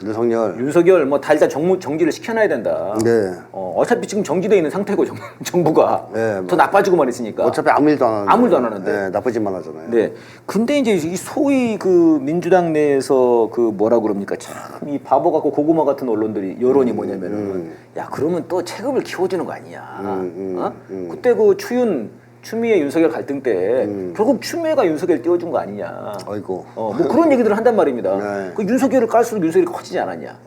윤석열 뭐 달다 정지를 시켜놔야 된다. 네. 어차피 지금 정지돼 있는 상태고 정부가 네, 더 나빠지고만 있으니까. 어차피 아무 일도 안 하는데. 아무 일도 안 하는데. 네, 나쁘지만 하잖아요. 네. 근데 이제 이 소위 그 민주당 내에서 그 뭐라 그럽니까? 참 이 바보 같고 고구마 같은 언론들이 여론이 뭐냐면은 야 그러면 또 체급을 키워주는 거 아니냐? 그때 그 추미애 윤석열 갈등 때 결국 추미애가 윤석열 띄워준 거 아니냐? 아이고. 뭐 그런 얘기들을 한단 말입니다. 네. 그 윤석열을 깔수록 윤석열이 커지지 않았냐?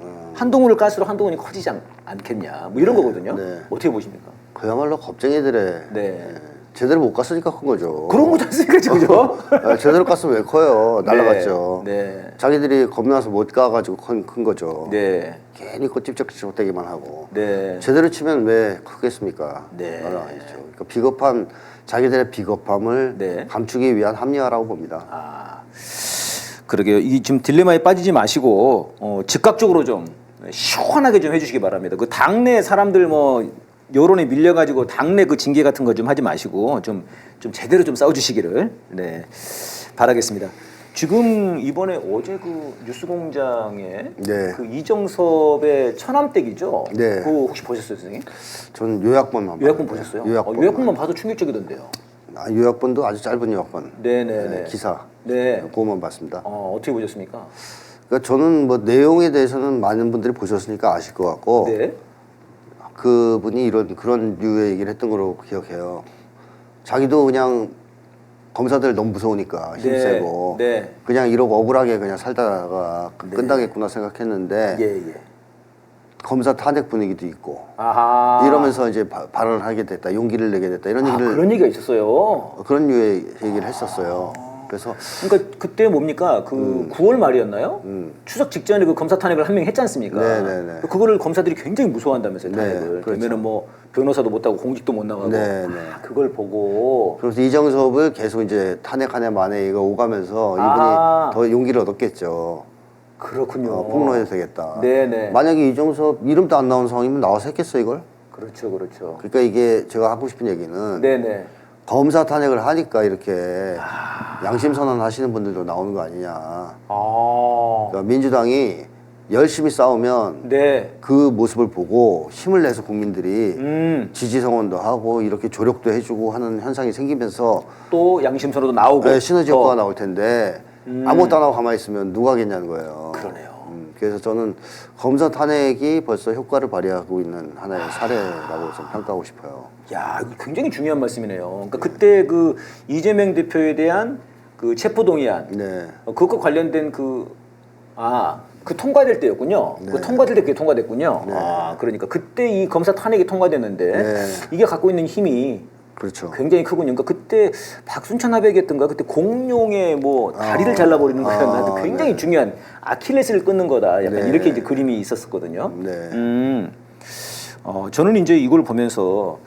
한동훈을 깔수록 한동훈이 커지지 않겠냐 뭐 이런 거거든요. 네. 어떻게 보십니까? 그야말로 겁쟁이들의 제대로 못 갔으니까 큰 거죠. 그런 거지 않습니까, 그죠? 제대로 갔으면 왜 커요? 날라갔죠. 네. 자기들이 겁나서 못 가가지고 큰 거죠. 네. 괜히 찝쩍찝쩍대기만 하고. 네. 제대로 치면 왜 크겠습니까? 네. 날아가죠. 그러니까 비겁한 자기들의 비겁함을 감추기 위한 합리화라고 봅니다. 아, 그러게요. 이 지금 딜레마에 빠지지 마시고 즉각적으로 좀 시원하게 좀 해주시기 바랍니다. 그 당내 사람들 뭐 여론에 밀려가지고 당내 그 징계 같은 거 좀 하지 마시고 좀 제대로 좀 싸워주시기를 바라겠습니다. 지금 이번에 어제 그 뉴스공장에 그 이정섭의 처남댁이죠. 그거 혹시 보셨어요, 선생님? 전 요약본만 요약본 보셨어요? 요약본만 봐도 충격적이던데요. 요약본도 아주 짧은 요약본. 네네네. 기사. 그거만 봤습니다. 어떻게 보셨습니까? 그러니까 저는 뭐 내용에 대해서는 많은 분들이 보셨으니까 아실 것 같고. 그분이 그런 류의 얘기를 했던 걸로 기억해요. 자기도 그냥 검사들 너무 무서우니까 힘세고 그냥 이러고 억울하게 그냥 살다가 끝나겠구나 생각했는데 검사 탄핵 분위기도 있고 이러면서 이제 발언을 하게 됐다, 용기를 내게 됐다 이런 얘기를 그런 얘기가 있었어요. 그런 류의 얘기를 했었어요. 그래서 그러니까 그때 뭡니까 그 9월 말이었나요? 추석 직전에 그 검사 탄핵을 한 명이 했지 않습니까? 그거를 검사들이 굉장히 무서워한다면서요. 탄핵을. 그러면은 뭐 변호사도 못하고 공직도 못 나가고 그걸 보고 그래서 이정섭을 계속 이제 탄핵하냐 마냐 이거 오가면서 이분이 더 용기를 얻었겠죠. 그렇군요. 폭로해도 되겠다. 만약에 이정섭 이름도 안 나온 상황이면 나와서 했겠어 이걸? 그렇죠. 그러니까 이게 제가 하고 싶은 얘기는 검사 탄핵을 하니까 이렇게 양심 선언 하시는 분들도 나오는 거 아니냐. 그러니까 민주당이 열심히 싸우면 그 모습을 보고 힘을 내서 국민들이 지지 성원도 하고 이렇게 조력도 해주고 하는 현상이 생기면서 또 양심 선언도 나오고 시너지 효과가 나올 텐데 아무것도 안 하고 가만히 있으면 누가 하겠냐는 거예요. 그러네요. 그래서 저는 검사 탄핵이 벌써 효과를 발휘하고 있는 하나의 사례라고 좀 평가하고 싶어요. 야, 이거 굉장히 중요한 말씀이네요. 그러니까 그때 그 이재명 대표에 대한 그 체포동의안, 그것과 관련된 그 통과될 때였군요. 그 통과될 때 그게 통과됐군요. 그러니까 그때 이 검사 탄핵이 통과됐는데 이게 갖고 있는 힘이 굉장히 크군요. 그러니까 그때 박순찬 하백이었던가 그때 공룡의 뭐 다리를 잘라버리는 거였나 굉장히 중요한 아킬레스를 끊는 거다. 약간 이렇게 이제 그림이 있었거든요. 저는 이제 이걸 보면서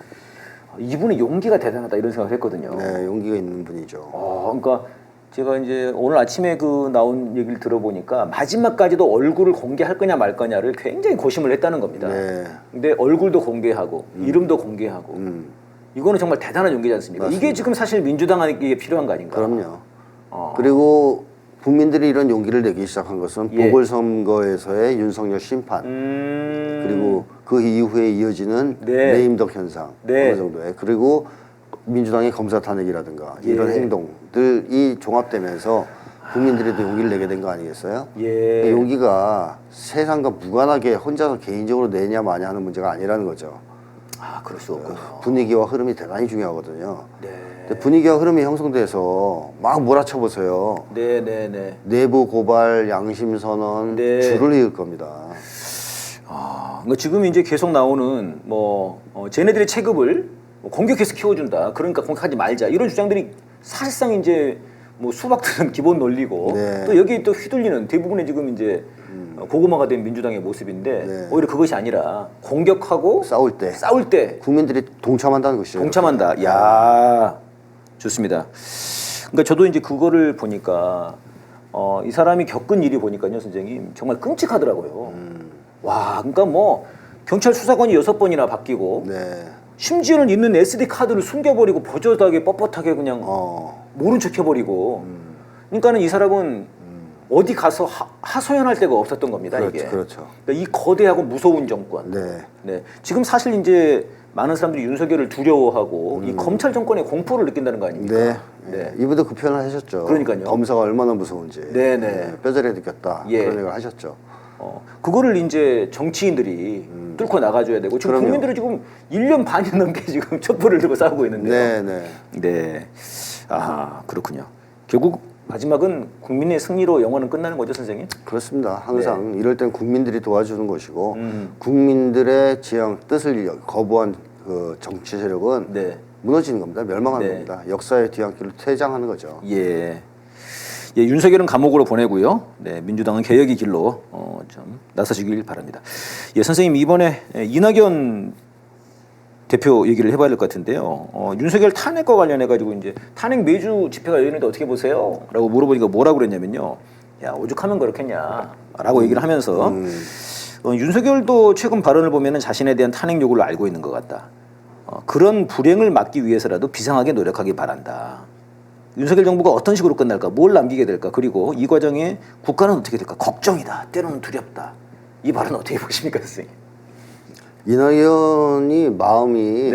이분의 용기가 대단하다 이런 생각을 했거든요. 용기가 있는 분이죠. 그러니까 제가 이제 오늘 아침에 그 나온 얘기를 들어보니까 마지막까지도 얼굴을 공개할 거냐 말 거냐를 굉장히 고심을 했다는 겁니다. 근데 얼굴도 공개하고 이름도 공개하고 이거는 정말 대단한 용기지 않습니까? 맞습니다. 이게 지금 사실 민주당에게 필요한 거 아닌가? 그럼요. 그리고 국민들이 이런 용기를 내기 시작한 것은 보궐선거에서의 윤석열 심판 그리고 그 이후에 이어지는 레임덕 현상 어느 정도에 그리고 민주당의 검사 탄핵이라든가 이런 행동들이 종합되면서 국민들이 또 용기를 내게 된 거 아니겠어요? 그 용기가 세상과 무관하게 혼자서 개인적으로 내냐 마냐 하는 문제가 아니라는 거죠. 그럴 수 없군요. 분위기와 흐름이 대단히 중요하거든요. 근데 분위기와 흐름이 형성돼서 막 몰아쳐 보세요. 내부 고발, 양심 선언 줄을 이을 겁니다. 그러니까 지금 이제 계속 나오는 뭐 쟤네들의 체급을 공격해서 키워준다. 그러니까 공격하지 말자. 이런 주장들이 사실상 이제 뭐 수박들은 기본 논리고 또 여기 또 휘둘리는 대부분의 지금 이제 고구마가 된 민주당의 모습인데 오히려 그것이 아니라 공격하고 싸울 때 국민들이 동참한다는 것이죠. 동참한다. 야, 좋습니다. 그러니까 저도 이제 그거를 보니까 이 사람이 겪은 일이 보니까요, 선생님 정말 끔찍하더라고요. 와, 그러니까 뭐 경찰 수사관이 6번이나 바뀌고 심지어는 있는 SD 카드를 숨겨버리고 버젓하게 뻣뻣하게 그냥 모른 척 해버리고 그러니까는 이 사람은 어디 가서 하소연할 데가 없었던 겁니다. 이게. 그렇죠. 그러니까 이 거대하고 무서운 정권. 지금 사실 이제 많은 사람들이 윤석열을 두려워하고 이 검찰 정권의 공포를 느낀다는 거 아닙니까? 이분도 그 표현을 하셨죠. 그러니까요. 검사가 얼마나 무서운지. 뼈저리게 느꼈다. 그런 얘기를 하셨죠. 그거를 이제 정치인들이 뚫고 나가줘야 되고 지금 국민들은 지금 1년 반이 넘게 지금 촛불을 들고 싸우고 있는데요. 그렇군요. 결국 마지막은 국민의 승리로 영화는 끝나는 거죠, 선생님? 그렇습니다. 항상 이럴 땐 국민들이 도와주는 것이고 국민들의 지향 뜻을 거부한 그 정치 세력은 무너지는 겁니다. 멸망하는 겁니다. 역사의 뒤안길로 퇴장하는 거죠. 예. 예, 윤석열은 감옥으로 보내고요. 네, 민주당은 개혁의 길로 좀 나서주길 바랍니다. 예, 선생님 이번에 이낙연 대표 얘기를 해봐야 될 것 같은데요. 윤석열 탄핵과 관련해 가지고 이제 탄핵 매주 집회가 열리는데 어떻게 보세요?라고 물어보니까 뭐라고 그랬냐면요. 야, 오죽하면 그렇겠냐?라고 얘기를 하면서 윤석열도 최근 발언을 보면은 자신에 대한 탄핵 요구를 알고 있는 것 같다. 그런 불행을 막기 위해서라도 비상하게 노력하기 바란다. 윤석열 정부가 어떤 식으로 끝날까? 뭘 남기게 될까? 그리고 이 과정에 국가는 어떻게 될까? 걱정이다. 때로는 두렵다. 이 발언 어떻게 보십니까, 선생님? 이낙연이 마음이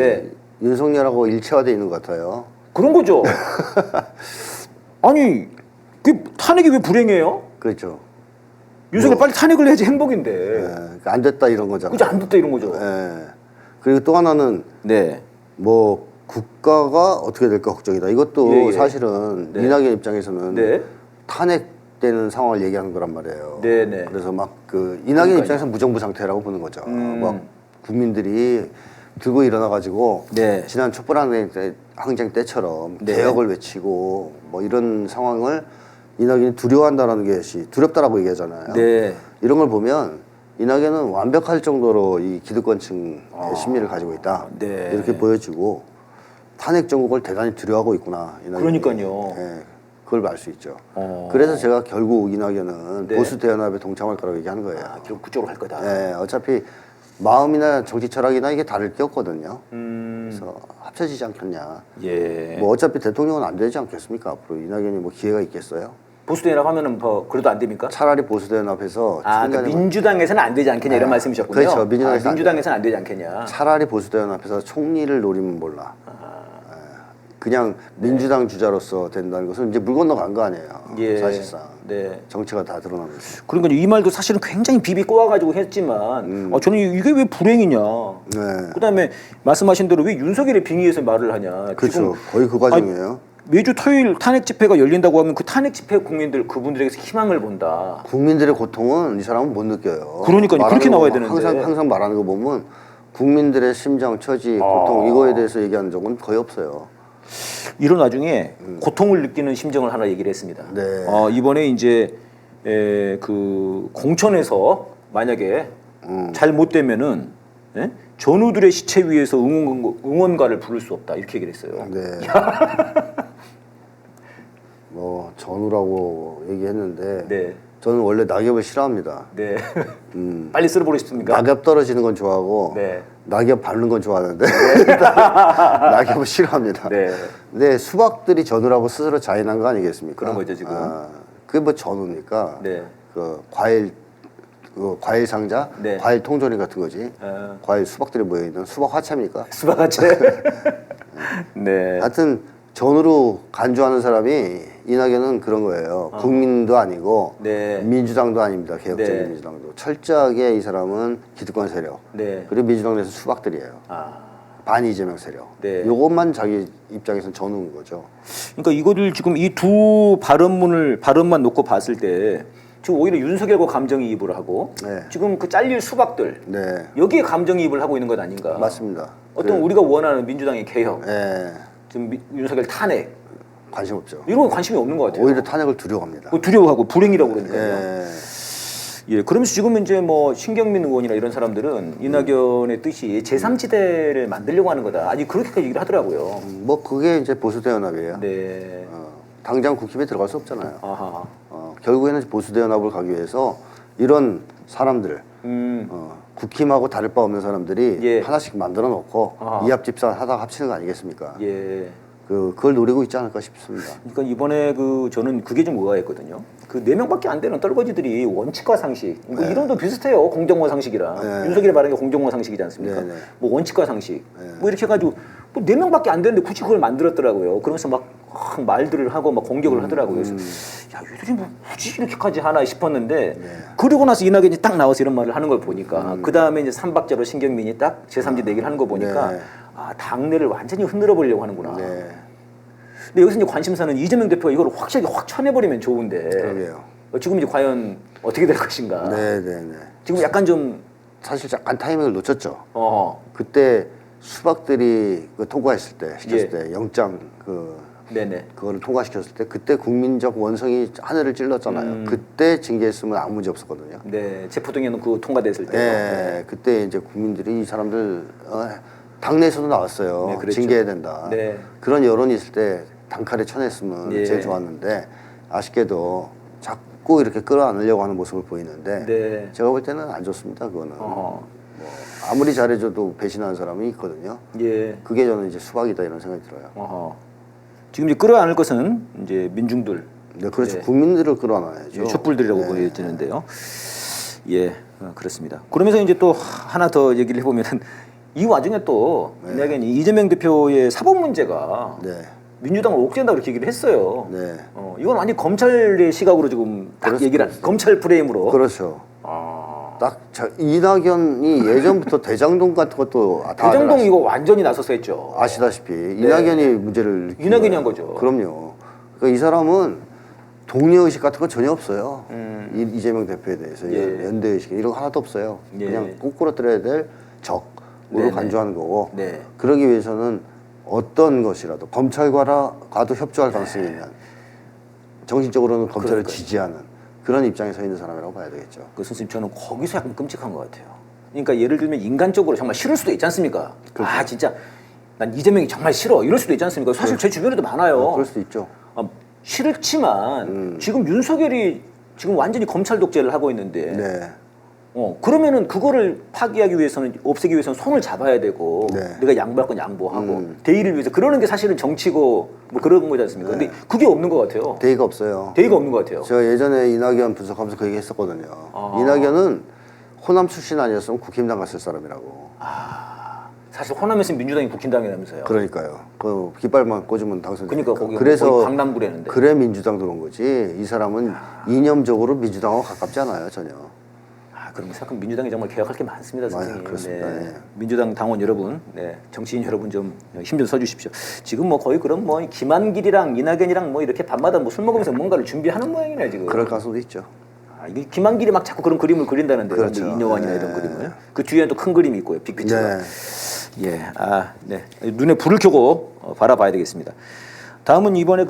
윤석열하고 일체화되어 있는 것 같아요. 그런 거죠. 아니, 그 탄핵이 왜 불행해요? 그렇죠. 윤석열 빨리 탄핵을 해야지 행복인데. 그러니까 안 됐다 이런 거잖아요. 그죠, 안 됐다 이런 거죠. 그리고 또 하나는 뭐 국가가 어떻게 될까 걱정이다. 이것도 사실은 이낙연 입장에서는 탄핵되는 상황을 얘기하는 거란 말이에요. 그래서 막 그 이낙연 입장에서는 무정부 상태라고 보는 거죠. 막 국민들이 들고 일어나가지고 지난 촛불항쟁 때처럼 개혁을 외치고 뭐 이런 상황을 이낙연이 두려워한다는 것이 두렵다라고 얘기하잖아요. 이런 걸 보면 이낙연은 완벽할 정도로 이 기득권층의 심리를 가지고 있다. 이렇게 보여지고 탄핵 정국을 대단히 두려워하고 있구나. 이낙연이. 그러니까요. 그걸 알 수 있죠. 그래서 제가 결국 이낙연은 보수 대연합에 동참할 거라고 얘기하는 거예요. 결국 그쪽으로 갈 거다. 어차피 마음이나 정치 철학이나 이게 다를 게 없거든요. 그래서 합쳐지지 않겠냐. 뭐 어차피 대통령은 안 되지 않겠습니까? 앞으로 이낙연이 뭐 기회가 있겠어요? 보수대연합 하면은 뭐 그래도 안 됩니까? 차라리 보수대연합에서 그러니까 민주당에서는 안 되지 않겠냐 이런 말씀이셨군요. 그렇죠. 민주당에서는 안 되지 않겠냐. 차라리 보수대연합에서 총리를 노리면 몰라. 그냥 민주당 주자로서 된다는 것은 이제 물 건너간 거 아니에요. 사실상 정체가 다 드러나고 있어요. 그러니까 이 말도 사실은 굉장히 비비 꼬아가지고 했지만 저는 이게 왜 불행이냐. 그다음에 말씀하신 대로 왜 윤석열의 빙의에서 말을 하냐. 그렇죠. 지금 거의 그 과정이에요. 매주 토요일 탄핵 집회가 열린다고 하면 그 탄핵 집회 국민들 그분들에게서 희망을 본다. 국민들의 고통은 이 사람은 못 느껴요. 그러니까요. 그렇게 나와야 되는데 항상 말하는 거 보면 국민들의 심정, 처지, 고통 이거에 대해서 얘기하는 적은 거의 없어요. 이런 와중에 고통을 느끼는 심정을 하나 얘기를 했습니다. 이번에 이제 그 공천에서 만약에 잘못되면은 전우들의 시체 위에서 응원가를 부를 수 없다 이렇게 얘기를 했어요. 뭐 전우라고 얘기했는데 저는 원래 낙엽을 싫어합니다. 빨리 쓸어버리고 싶습니까? 낙엽 떨어지는 건 좋아하고 낙엽 밟는 건 좋아하는데 낙엽을 싫어합니다. 근데 수박들이 전우라고 스스로 자인한 거 아니겠습니까? 그런 거죠 지금. 그게 뭐 전우니까 그 과일 상자, 과일 통조림 같은 거지. 과일 수박들이 모여 있는 수박 화채입니까? 수박 화채. 하여튼 전우로 간주하는 사람이 이낙연은 그런 거예요. 국민도 아니고 민주당도 아닙니다. 개혁적인 민주당도. 철저하게 이 사람은 기득권 세력. 그리고 민주당 내에서 수박들이에요. 반 이재명 세력. 요것만 자기 입장에서는 전우인 거죠. 그러니까 이거를 지금 이 두 발언만 놓고 봤을 때 지금 오히려 윤석열과 감정이입을 하고 지금 그 잘릴 수박들 여기에 감정이입을 하고 있는 것 아닌가. 맞습니다. 어떤 우리가 원하는 민주당의 개혁, 지금 윤석열 탄핵 관심 없죠. 이런 거 관심이 없는 것 같아요. 오히려 탄핵을 두려워합니다. 두려워하고 불행이라고 그러니까요. 그러면서 지금 이제 뭐 신경민 의원이나 이런 사람들은 이낙연의 뜻이 제3지대를 만들려고 하는 거다. 아직 그렇게까지 얘기를 하더라고요. 뭐 그게 이제 보수대연합이에요. 당장 국힘에 들어갈 수 없잖아요. 결국에는 보수대연합을 가기 위해서 이런 사람들, 국힘하고 다를 바 없는 사람들이 하나씩 만들어 놓고 이합집산 하다가 합치는 거 아니겠습니까? 그걸 노리고 있지 않을까 싶습니다. 그러니까 이번에 저는 그게 좀 의아했거든요. 그 4명밖에 안 되는 떨거지들이 원칙과 상식, 뭐 이름도 비슷해요. 공정과 상식이랑. 윤석열이 말하는 게 공정과 상식이지 않습니까? 뭐 원칙과 상식. 뭐 이렇게 해가지고 뭐 4명밖에 안 되는데 굳이 그걸 만들었더라고요. 그러면서 막 말들을 하고 막 공격을 하더라고요. 그래서 야, 얘들이 뭐 굳이 이렇게까지 하나 싶었는데 그러고 나서 이낙연이 딱 나와서 이런 말을 하는 걸 보니까 그 다음에 이제 삼박자로 신경민이 딱 제3지 얘기를 하는 거 보니까 당내를 완전히 흔들어 보려고 하는구나. 근데 여기서 이제 관심사는 이재명 대표가 이걸 확실하게 확 쳐내버리면 좋은데. 그러게요. 지금 이제 과연 어떻게 될 것인가. 네네네. 지금 약간 좀 사실 약간 타이밍을 놓쳤죠. 어. 그때 수박들이 그 통과했을 때 시켰을 예. 때 영장 네네. 그거를 통과시켰을 때 그때 국민적 원성이 하늘을 찔렀잖아요. 그때 징계했으면 아무 문제 없었거든요. 네, 체포동의안 그 통과됐을 때. 네, 그때 이제 국민들이 이 사람들 당내에서도 나왔어요. 네, 그랬죠. 징계해야 된다. 네. 그런 여론이 있을 때 단칼에 쳐냈으면 예. 제일 좋았는데 아쉽게도 자꾸 이렇게 끌어안으려고 하는 모습을 보이는데 네. 제가 볼 때는 안 좋습니다. 그거는 어허. 뭐 아무리 잘해줘도 배신하는 사람이 있거든요. 예. 그게 저는 이제 수박이다 이런 생각이 들어요. 어허. 지금 이제 끌어안을 것은 이제 민중들. 네, 그렇죠. 네. 국민들을 끌어안아야죠. 예, 촛불들이라고 보여지는데요. 예, 그렇습니다. 그러면서 이제 또 하나 더 얘기를 해보면은 이 와중에 또 만약에 이재명 대표의 사법 문제가 네. 민주당을 옥죄한다 그렇게 얘기를 했어요. 네. 이건 완전 검찰의 시각으로 지금 딱 그렇습니다. 얘기를 검찰 프레임으로. 그렇죠. 아. 딱 이낙연이 예전부터 대장동 같은 것도 다 대장동 이거 완전히 나서서 했죠. 아시다시피 이낙연이 문제를 일으킨 이낙연이 거예요. 한 거죠. 그럼요. 그러니까 이 사람은 동료의식 같은 거 전혀 없어요. 이재명 대표에 대해서 예. 연대의식 이런 거 하나도 없어요. 예. 그냥 꼬꾸러뜨려야 될 적으로 네네. 간주하는 거고 네. 그러기 위해서는 어떤 것이라도 검찰과도 협조할 가능성이 있는 정신적으로는 검찰을 그러니까요. 지지하는 그런 입장에 서 있는 사람이라고 봐야 되겠죠. 그 선생님 저는 거기서 약간 끔찍한 것 같아요. 그러니까 예를 들면 인간적으로 정말 싫을 수도 있지 않습니까? 그렇죠. 아 진짜 난 이재명이 정말 싫어 이럴 수도 있지 않습니까? 사실 제 주변에도 많아요. 그럴 수도 있죠. 싫지만 지금 윤석열이 지금 완전히 검찰 독재를 하고 있는데 네. 그러면은 그거를 파기하기 위해서는 없애기 위해서는 손을 잡아야 되고 네. 내가 양보할 건 양보하고 대의를 위해서 그러는 게 사실은 정치고 뭐 그런 거지 않습니까? 근데 그게 없는 것 같아요. 대의가 없어요. 대의가 없는 것 같아요. 제가 예전에 이낙연 분석하면서 그 얘기 했었거든요. 이낙연은 호남 출신 아니었으면 국힘당 갔을 사람이라고. 사실 호남에서 민주당이 국힘당이라면서요. 그러니까요. 그 깃발만 꽂으면 당선되니까. 그러니까 거기 그래서 거의 강남구라는데. 그래 민주당 들어온 거지. 이 사람은 이념적으로 민주당하고 가깝지 않아요 전혀. 그럼 생각하면 민주당이 정말 개혁할 게 많습니다, 선생님. 그렇습니다. 네. 민주당 당원 여러분, 정치인 여러분 좀 힘 좀 써주십시오. 지금 뭐 거의 그런 뭐 김한길이랑 이낙연이랑 뭐 이렇게 밤마다 뭐 술 먹으면서 뭔가를 준비하는 모양이네 지금. 그럴 가능성도 있죠. 이게 김한길이 막 자꾸 그런 그림을 그린다는데, 그렇죠. 뭐 이녀환이나 이런 그림을. 그 뒤에는 또 큰 그림이 있고요, 빅피처가. 네. 눈에 불을 켜고 바라봐야 되겠습니다. 다음은 이번에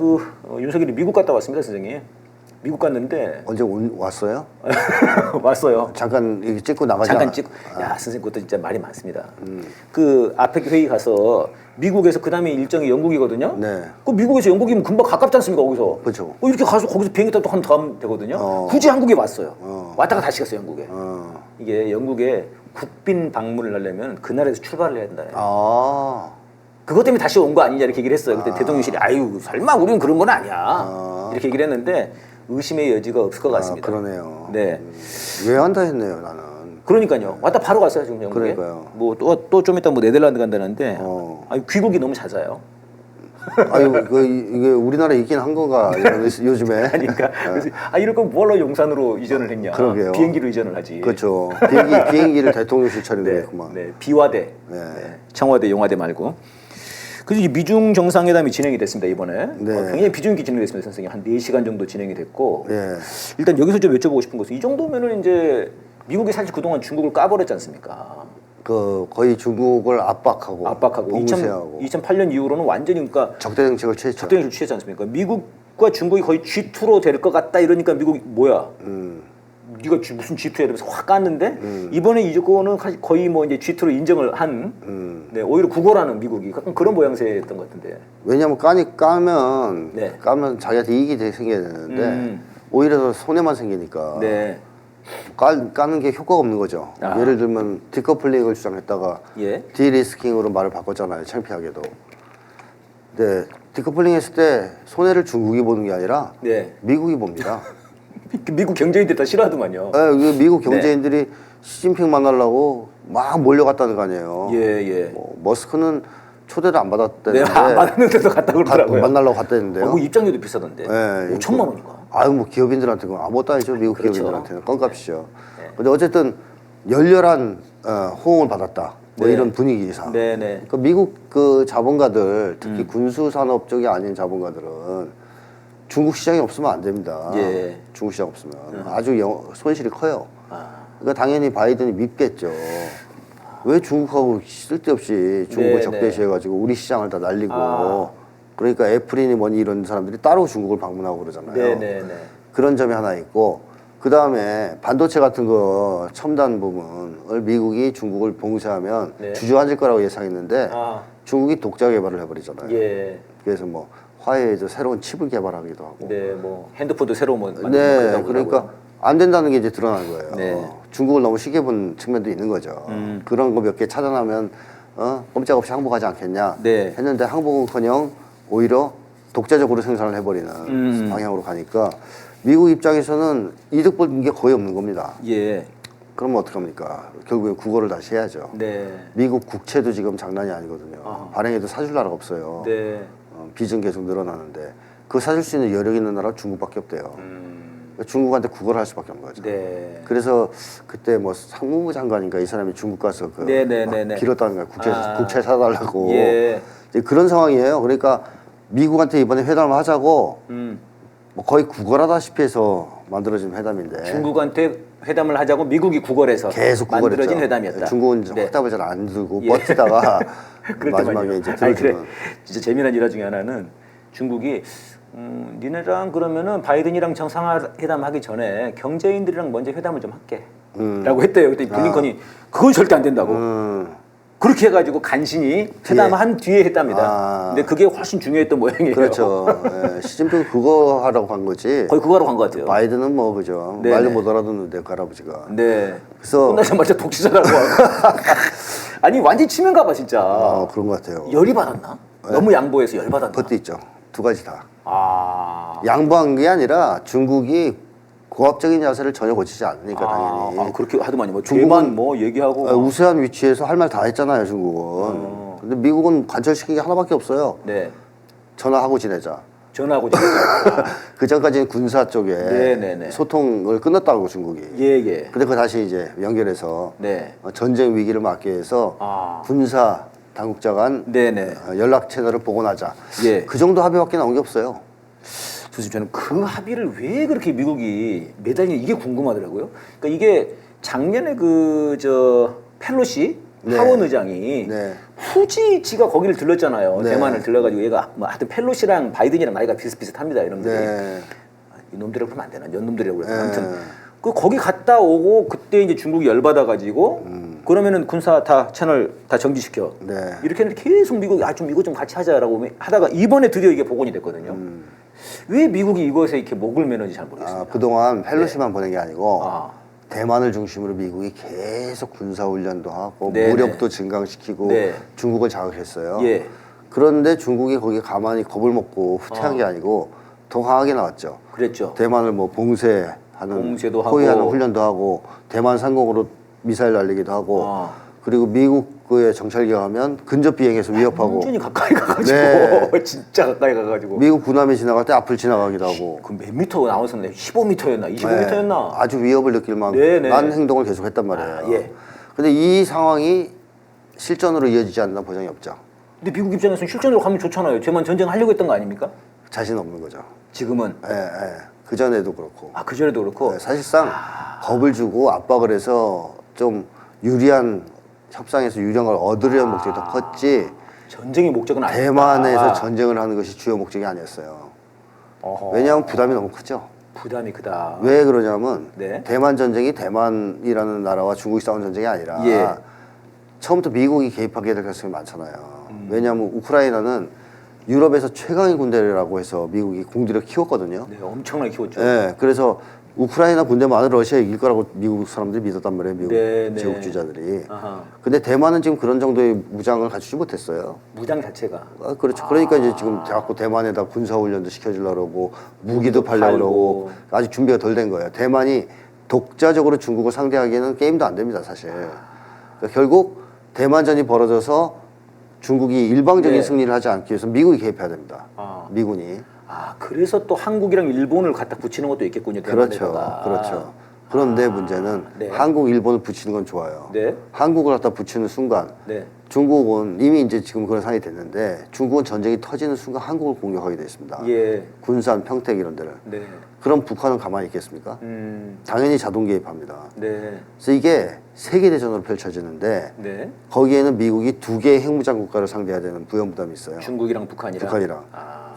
윤석열이 미국 갔다 왔습니다, 선생님. 미국 갔는데 언제 왔어요? 왔어요. 잠깐 이렇게 찍고 나가자. 잠깐 찍고. 야 선생님 그것도 진짜 말이 많습니다. 그 아펙 회의 가서 미국에서 그 다음에 일정이 영국이거든요. 네. 그 미국에서 영국이면 금방 가깝지 않습니까 거기서? 그렇죠. 이렇게 가서 거기서 비행기 타고 한 다음 되거든요. 굳이 한국에 왔어요. 왔다가 다시 갔어요 영국에. 이게 영국에 국빈 방문을 하려면 그 나라에서 출발을 해야 된다. 그것 때문에 다시 온 거 아니냐 이렇게 얘기를 했어요. 그때 대통령실이 아유 설마 우리는 그런 건 아니야. 이렇게 얘기를 했는데 의심의 여지가 없을 것 같습니다. 그러네요. 네. 왜 한다 했네요 나는. 그러니까 왔다 바로 갔어요 지금 영국에. 그러니까요. 뭐 또 좀 이따 뭐 네덜란드 간다는데 귀국이 너무 잦아요. 아유 이게 우리나라에 있긴 한 건가 요즘에. 그러니까 그래서 이럴 거면 뭐하러 용산으로 이전을 했냐. 그러게요. 비행기로 이전을 하지. 그렇죠. 비행기를 대통령실 차리겠구만. 네, 비화대, 청와대, 용화대 말고. 그래서 이 미중 정상회담이 진행이 됐습니다 이번에. 네. 굉장히 비중 있게 진행됐습니다 선생님. 한 4시간 정도 진행이 됐고. 네. 일단 여기서 좀 여쭤보고 싶은 것은 이 정도면은 이제 미국이 사실 그동안 중국을 까버렸지 않습니까? 거의 중국을 압박하고 옹세하고 2008년 이후로는 완전히 그러니까 적대 정책을 취했죠. 적대 정책을 취했지 않습니까? 미국과 중국이 거의 G2로 될 것 같다 이러니까 미국이 뭐야? 네가 무슨 G2야 이러면서 확 깠는데 이번에 이거는 거의 뭐 이제 G2로 인정을 한 오히려 구걸하는 미국이 약간 그런 모양새였던 것 같은데. 왜냐하면 까면 자기한테 이익이 생겨야 되는데 오히려 더 손해만 생기니까. 네. 까는 게 효과가 없는 거죠. 예를 들면 디커플링을 주장했다가 디리스킹으로 말을 바꿨잖아요. 창피하게도. 네, 디커플링 했을 때 손해를 중국이 보는 게 아니라 미국이 봅니다. 미국 경제인들 다 싫어하더만요. 네, 미국 경제인들이 시진핑 만나려고 막 몰려갔다는 거 아니에요. 머스크는 초대를 안 받았다는데. 안 받았는데도 갔다 그러더라고요. 만나려고 갔다는데요. 그 입장료도 비싸던데. 5천만 원인가? 뭐 기업인들한테 는 아무것도 아니죠. 미국 기업인들한테는 껌값이죠. 근데 어쨌든 열렬한 호응을 받았다. 뭐 네. 이런 분위기상. 네네. 그러니까 미국 그 자본가들, 특히 군수 산업 쪽이 아닌 자본가들은 중국 시장이 없으면 안 됩니다. 예. 중국 시장 없으면 아주 손실이 커요. 그러니까 당연히 바이든이 밉겠죠. 왜 중국하고 쓸데없이 중국을 네, 적대시해가지고 우리 시장을 다 날리고 그러니까 애플이니 뭐니 이런 사람들이 따로 중국을 방문하고 그러잖아요. 네네네. 그런 점이 하나 있고 그 다음에 반도체 같은 거 첨단 부분을 미국이 중국을 봉쇄하면 네. 주저앉을 거라고 예상했는데 중국이 독자 개발을 해버리잖아요. 예. 그래서 뭐 화웨이에서 새로운 칩을 개발하기도 하고. 네, 뭐 핸드폰도 새로 만들고 네, 그러니까 안 된다는 게 이제 드러난 거예요. 네. 중국을 너무 쉽게 본 측면도 있는 거죠. 그런 거 몇 개 찾아나면 꼼짝없이 항복하지 않겠냐 네. 했는데 항복은커녕 오히려 독자적으로 생산을 해버리는 방향으로 가니까 미국 입장에서는 이득 본 게 거의 없는 겁니다. 예. 그러면 어떡합니까? 결국엔 국어를 다시 해야죠. 네. 미국 국채도 지금 장난이 아니거든요. 발행해도 사줄 나라가 없어요. 네. 빚은 계속 늘어나는데 그 사줄 수 있는 여력 있는 나라가 중국밖에 없대요. 그러니까 중국한테 국어를 할 수밖에 없는 거죠. 네. 그래서 그때 뭐 상무부 장관인가 이 사람이 중국 가서 그 네네네네. 빌었다는 거예요. 국채 사달라고. 예. 이제 그런 상황이에요. 그러니까 미국한테 이번에 회담을 하자고 뭐 거의 구걸하다시피 해서 만들어진 회담인데 중국한테 회담을 하자고 미국이 구걸해서 계속 만들어진 구걸했죠. 회담이었다. 중국은 네. 확답을 잘 안 두고 버티다가 마지막에 이제 아니, 그래. 들어주는. 진짜 재미난 일화 중에 하나는 중국이 니네랑 그러면은 바이든이랑 정상회담 하기 전에 경제인들이랑 먼저 회담을 좀 할게 라고 했대요. 그때 블링컨이 그건 절대 안 된다고 그렇게 해가지고 간신히 회담한 뒤에 했답니다. 근데 그게 훨씬 중요했던 모양이에요. 그렇죠. 예, 시진핑 그거 하라고 간 거지. 거의 그거 하러 간 것 같아요. 바이든은 뭐 그죠. 네네. 말도 못 알아듣는데 그 할아버지가. 네. 그래서 끝나자마자 독시자라고 하고. 아니 완전 치명가 봐 진짜. 그런 것 같아요. 열이 받았나? 너무 양보해서 열 받았나? 그것도 있죠. 두 가지 다. 아. 양보한 게 아니라 중국이 고압적인 자세를 전혀 고치지 않으니까 당연히. 그렇게 하더만요. 뭐 중국은- 중국만 뭐 얘기하고. 우세한 위치에서 할 말 다 했잖아요, 중국은. 근데 미국은 관철시킨 게 하나밖에 없어요. 네. 전화하고 지내자. 전화하고 진짜. 그 전까지는 군사 쪽에 네네네. 소통을 끊었다고 중국이. 예예. 근데 그거 다시 이제 연결해서 네. 전쟁 위기를 막기 위해서 군사 당국자 간 네네. 연락 채널을 복원하자. 예. 그 정도 합의밖에 나온 게 없어요. 교수님 저는 그 합의를 왜 그렇게 미국이 매달리는 이게 궁금하더라고요. 그러니까 이게 작년에 그 저 펠로시 네. 하원 의장이 네. 후지 지가 거기를 들렀잖아요. 네. 대만을 들러가지고 얘가 뭐 하여튼 펠로시랑 바이든이랑 나이가 비슷비슷합니다. 이놈들이. 네. 이놈들이라고 그러면 안 되나? 연놈들이라고 그래서 네. 아무튼 그 거기 갔다 오고 그때 이제 중국이 열받아가지고 그러면은 군사 다 채널 다 정지시켜. 네. 이렇게 했는데 계속 미국이 좀 이거 좀 같이 하자라고 하다가 이번에 드디어 이게 복원이 됐거든요. 왜 미국이 이것에 이렇게 목을 매는지 잘 모르겠습니다. 그동안 펠로시만 보낸 게 아니고 대만을 중심으로 미국이 계속 군사훈련도 하고 네네. 무력도 증강시키고 네. 중국을 자극했어요. 예. 그런데 중국이 거기에 가만히 겁을 먹고 후퇴한 게 아니고 더 강하게 나왔죠. 그랬죠. 대만을 뭐 봉쇄하는 봉쇄도 포위하는 하고. 훈련도 하고 대만 상공으로 미사일 날리기도 하고 그리고 미국의 정찰기가 하면 근접 비행해서 위협하고 완전히 가까이 가가지고 네. 진짜 가까이 가가지고 미국 군함이 지나갈 때 앞을 지나가기도 하고 그 몇 미터 나왔었는데 15m였나 25m였나 아주 위협을 느낄 만큼 네네. 난 행동을 계속 했단 말이에요. 예. 근데 이 상황이 실전으로 이어지지 않는 보장이 없죠. 근데 미국 입장에서는 실전으로 가면 좋잖아요. 쟤만 전쟁하려고 했던 거 아닙니까? 자신 없는 거죠. 지금은 그 전에도 그렇고. 그전에도 그렇고 사실상 겁을 주고 압박을 해서 좀 유리한 협상에서 유리한 걸 얻으려는 목적이 더 컸지. 전쟁의 목적은 아니다. 대만에서 전쟁을 하는 것이 주요 목적이 아니었어요. 왜냐하면 부담이 너무 크죠. 부담이 크다. 왜 그러냐면 네. 대만 전쟁이 대만이라는 나라와 중국이 싸운 전쟁이 아니라 예. 처음부터 미국이 개입하게 될 가능성이 많잖아요. 왜냐하면 우크라이나는 유럽에서 최강의 군대라고 해서 미국이 공들여 키웠거든요. 네, 엄청나게 키웠죠. 네, 그래서 우크라이나 군대만으로 러시아 이길 거라고 미국 사람들이 믿었단 말이에요. 미국 네, 네. 제국주의자들이. 아하. 근데 대만은 지금 그런 정도의 무장을 갖추지 못했어요. 무장 자체가 그렇죠. 그러니까 이제 지금 자꾸 대만에다 군사훈련도 시켜주려고 그러고 무기도 팔려고 그러고 아직 준비가 덜 된 거예요. 대만이 독자적으로 중국을 상대하기에는 게임도 안 됩니다, 사실. 그러니까 결국 대만전이 벌어져서 중국이 일방적인 네. 승리를 하지 않기 위해서 미국이 개입해야 됩니다. 미군이. 그래서 또 한국이랑 일본을 갖다 붙이는 것도 있겠군요. 그렇죠. 대만에다가. 그렇죠. 그런데 문제는 네. 한국, 일본을 붙이는 건 좋아요. 네. 한국을 갖다 붙이는 순간 네. 중국은 이미 이제 지금 그런 상황이 됐는데 중국은 전쟁이 터지는 순간 한국을 공격하게 돼 있습니다. 예. 군산, 평택 이런 데를. 네. 그럼 북한은 가만히 있겠습니까? 당연히 자동 개입합니다. 네. 그래서 이게 세계대전으로 펼쳐지는데 네. 거기에는 미국이 2개의 핵무장 국가를 상대해야 되는 부담이 있어요. 중국이랑 북한이랑. 북한이랑.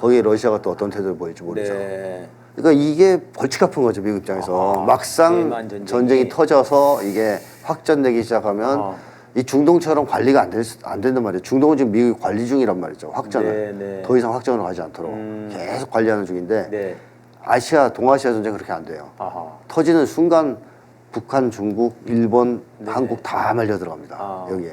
거기에 러시아가 또 어떤 태도를 보일지 모르죠. 네. 그러니까 이게 벌칙 아픈 거죠, 미국 입장에서. 막상 대만 전쟁이 터져서 이게 확전되기 시작하면 이 중동처럼 관리가 안 된단 말이에요. 중동은 지금 미국이 관리 중이란 말이죠. 확전을. 네. 더 이상 확전을 하지 않도록. 계속 관리하는 중인데 네. 아시아, 동아시아 전쟁 그렇게 안 돼요. 터지는 순간 북한, 중국, 일본, 한국 다 말려 들어갑니다. 여기에.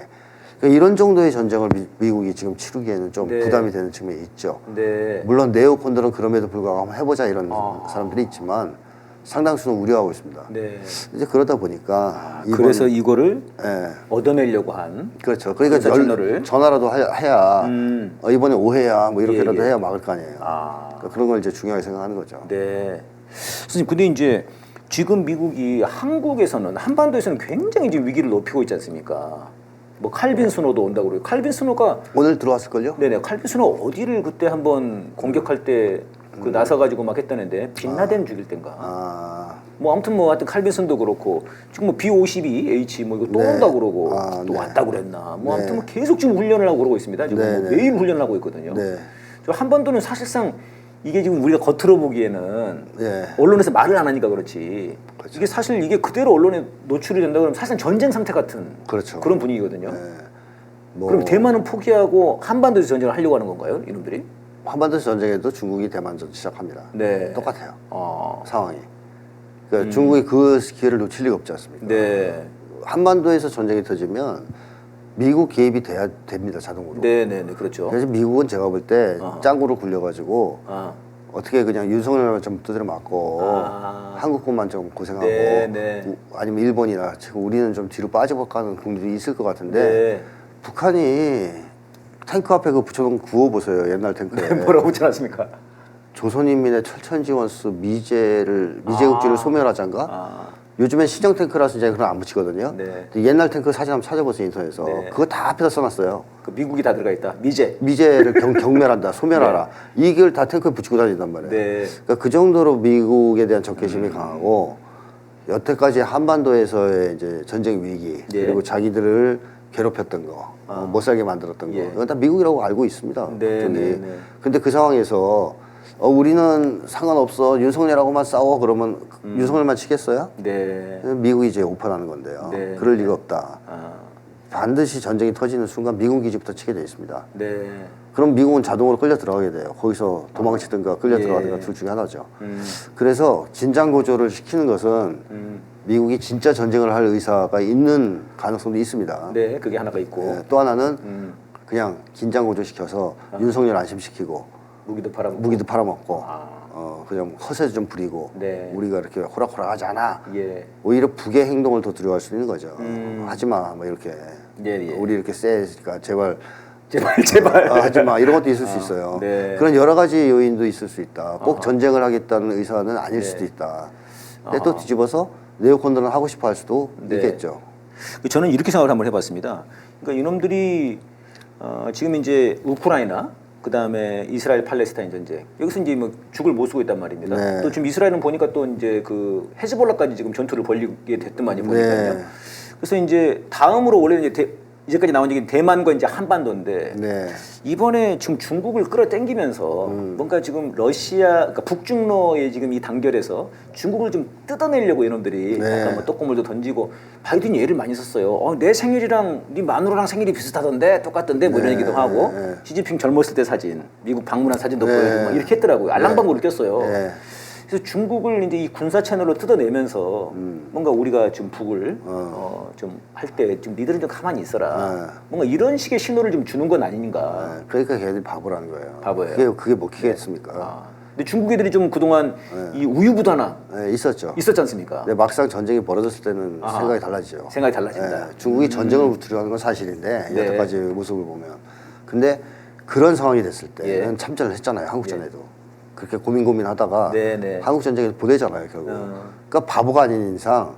그러니까 이런 정도의 전쟁을 미국이 지금 치르기에는 좀 네. 부담이 되는 측면이 있죠. 네. 물론 네오콘들은 그럼에도 불구하고 한번 해보자 이런 사람들이 있지만 상당수는 우려하고 있습니다. 네. 이제 그러다 보니까 그래서 이거를 예. 얻어내려고 한. 그렇죠. 그러니까 전화를. 전화라도 해야 이번에 오해야 뭐 이렇게라도 예, 예. 해야 막을 거 아니에요. 그러니까 그런 걸 이제 중요하게 생각하는 거죠. 네. 선생님, 근데 이제 지금 미국이 한국에서는 한반도에서는 굉장히 이제 위기를 높이고 있지 않습니까? 뭐 칼빈 스노도 온다고 그래요. 칼빈 스노가 오늘 들어왔을걸요? 네네. 칼빈 스노 어디를 그때 한번 공격할 때 그 나서 가지고 막 했다는데 빈라덴 죽일 땐가. 뭐 아무튼 뭐 하여튼 칼빈 스노도 그렇고 지금 뭐 B-52H 뭐 이거 또 네. 온다고 그러고 또 네. 왔다고 그랬나. 뭐 네. 아무튼 뭐 계속 지금 훈련을 하고 그러고 있습니다. 지금 네, 뭐 네. 매일 훈련을 하고 있거든요. 네. 저 한반도는 사실상 이게 지금 우리가 겉으로 보기에는 네. 언론에서 말을 안 하니까 그렇지. 이게 사실 이게 그대로 언론에 노출이 된다 그러면 사실상 전쟁 상태 같은 그렇죠. 그런 분위기거든요. 네. 뭐 그럼 대만은 포기하고 한반도에서 전쟁을 하려고 하는 건가요, 이놈들이? 한반도 전쟁에도 중국이 대만전 시작합니다. 네. 똑같아요. 상황이. 그러니까 중국이 그 기회를 놓칠 리가 없지 않습니까? 네. 한반도에서 전쟁이 터지면 미국 개입이 됩니다, 자동으로. 네네네, 그렇죠. 그래서 미국은 제가 볼 때 짱구로 굴려가지고 어떻게 그냥 윤석열만 좀 두드려 맞고 한국군만 좀 고생하고 네. 아니면 일본이나 지금 우리는 좀 뒤로 빠져볼까 하는 국민들이 있을 것 같은데 네. 북한이 탱크 앞에 그 붙여놓은 구호 보세요, 옛날 탱크에. 뭐라고 붙여놨습니까? 조선인민의 철천지원수 미제국주의를 소멸하자인가? 요즘엔 신형 탱크라서 이제 그런 안 붙이거든요. 네. 근데 옛날 탱크 사진 한번 찾아보세요, 인터넷에서. 네. 그거 다 앞에다 써놨어요. 그 미국이 다 들어가 있다. 미제를 경멸한다, 소멸하라. 이걸 다 탱크에 붙이고 다닌단 말이에요. 네. 그러니까 그 정도로 미국에 대한 적개심이 강하고 여태까지 한반도에서의 이제 전쟁 위기 그리고 자기들을 괴롭혔던 거, 못 살게 만들었던 거, 이건 다 미국이라고 알고 있습니다. 네. 근데 그 상황에서 우리는 상관없어, 윤석열하고만 싸워 그러면 윤석열만 치겠어요? 네. 미국이 이제 오판하는 건데요. 네. 그럴 리가 없다. 반드시 전쟁이 터지는 순간 미군 기지부터 치게 돼 있습니다. 네. 그럼 미국은 자동으로 끌려 들어가게 돼요. 거기서 도망치든가 끌려 들어가든가 둘 중에 하나죠. 그래서 진장 고조를 시키는 것은 미국이 진짜 전쟁을 할 의사가 있는 가능성도 있습니다. 네, 그게 하나가 있고. 네, 또 하나는 그냥 긴장 고조시켜서 윤석열 안심시키고 무기도 팔아먹고 그냥 허세 좀 부리고 네. 우리가 이렇게 호락호락하지 않아. 예. 오히려 북의 행동을 더 두려워할 수 있는 거죠. 하지마 뭐 이렇게 예. 우리 이렇게 세니까 제발 하지마 이런 것도 있을 수 있어요. 네. 그런 여러 가지 요인도 있을 수 있다. 꼭 전쟁을 하겠다는 의사는 아닐 수도 있다. 근데 또 뒤집어서 네오콘들은 하고 싶어 할 수도 있겠죠. 저는 이렇게 생각을 한번 해봤습니다. 그러니까 이놈들이 지금 이제 우크라이나 그 다음에 이스라엘 팔레스타인 전쟁 여기서 이제 뭐 죽을 못 쓰고 있단 말입니다. 네. 또 지금 이스라엘은 보니까 또 이제 그 헤즈볼라까지 지금 전투를 벌이게 됐더만요 보니까요. 네. 그래서 이제 다음으로 원래는 이제 이제까지 나온 얘기는 대만과 이제 한반도인데 네. 이번에 지금 중국을 끌어당기면서 뭔가 지금 러시아 그러니까 북중로의 지금 이 단결에서 중국을 좀 뜯어내려고 이놈들이 네. 약간 뭐 떡고물도 던지고 바이든이 예를 많이 썼어요. 내 생일이랑 네 마누라랑 생일이 비슷하던데 똑같던데 뭐 이런 얘기도 하고 시진핑 젊었을 때 사진 미국 방문한 사진도 보여주고 막 이렇게 했더라고요. 알랑방구를 꼈어요. 그래서 중국을 이제 이 군사 채널로 뜯어내면서 뭔가 우리가 지금 북을 좀 할 때 좀 니들은 좀 가만히 있어라. 뭔가 이런 식의 신호를 좀 주는 건 아닌가. 그러니까 걔들이 바보라는 거예요. 바보예요. 그게 먹히겠습니까? 근데 중국 애들이 좀 그동안 이 우유부단함 있었죠. 있었지 않습니까? 근데 막상 전쟁이 벌어졌을 때는 생각이 달라지죠. 생각이 달라진다. 중국이 전쟁을 두려워하는 건 사실인데 여태까지 모습을 보면. 근데 그런 상황이 됐을 때는 참전을 했잖아요. 한국전에도. 그렇게 고민하다가 네네. 한국 전쟁에 보내잖아요 결국. 그러니까 바보가 아닌 이상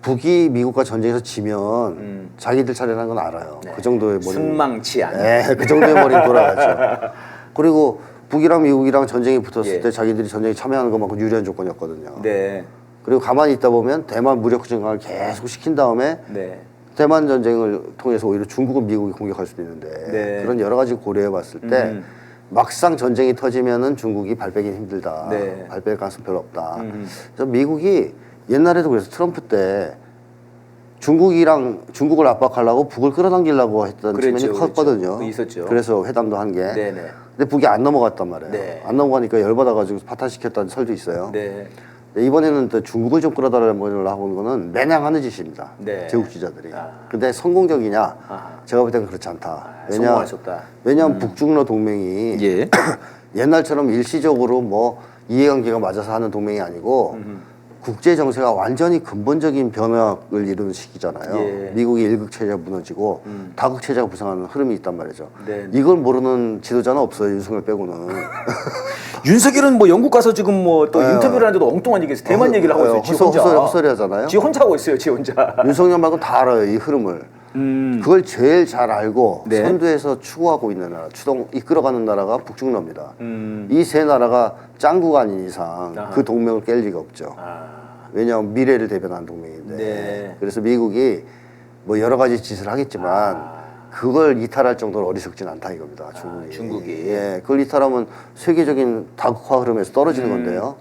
북이 미국과 전쟁에서 지면 자기들 차례라는 건 알아요. 네. 그 정도의 순망치 않은. 네, 그 정도의 머리 돌아가죠. 그리고 북이랑 미국이랑 전쟁이 붙었을 예. 때 자기들이 전쟁에 참여하는 것만큼 유리한 조건이었거든요. 네. 그리고 가만히 있다 보면 대만 무력 증강을 계속 시킨 다음에 네. 대만 전쟁을 통해서 오히려 중국을 미국이 공격할 수도 있는데 네. 그런 여러 가지 고려해 봤을 때 막상 전쟁이 터지면은 중국이 발 빼기 힘들다. 네. 발 뺄 가능성 별로 없다. 그래서 미국이 옛날에도 그래서 트럼프 때 중국을 압박하려고 북을 끌어당기려고 했던 측면이 컸거든요. 있었죠. 그래서 회담도 한 게. 네네. 근데 북이 안 넘어갔단 말이에요. 네. 안 넘어가니까 열받아가지고 파탄시켰다는 설도 있어요. 네. 이번에는 또 중국을 좀 끌어달라고 하는 거는 매냥 하는 짓입니다. 네. 제국주의자들이. 근데 성공적이냐? 제가 볼 때는 그렇지 않다. 왜냐하면 북중러 동맹이 예. 옛날처럼 일시적으로 뭐 이해관계가 맞아서 하는 동맹이 아니고 국제 정세가 완전히 근본적인 변화를 이루는 시기잖아요. 예. 미국의 일극 체제가 무너지고 다극 체제가 부상하는 흐름이 있단 말이죠. 네. 이걸 모르는 지도자는 없어요. 윤석열 빼고는. 윤석열은 뭐 영국 가서 지금 뭐 또 인터뷰를 하는데도 엉뚱한 얘기해서 대만 얘기를 하고 있어요. 지 혼자. 헛소리 하잖아요. 지 혼자 하고 있어요. 지 혼자. 윤석열 말고 다 알아요. 이 흐름을. 그걸 제일 잘 알고 네. 선두에서 추구하고 있는 나라, 이끌어가는 나라가 북중러입니다. 이 세 나라가 짱구가 아닌 이상 그 동맹을 깰 리가 없죠. 왜냐하면 미래를 대변하는 동맹인데. 네. 그래서 미국이 뭐 여러 가지 짓을 하겠지만 그걸 이탈할 정도로 어리석진 않다 이겁니다. 중국이. 예, 그걸 이탈하면 세계적인 다극화 흐름에서 떨어지는 건데요.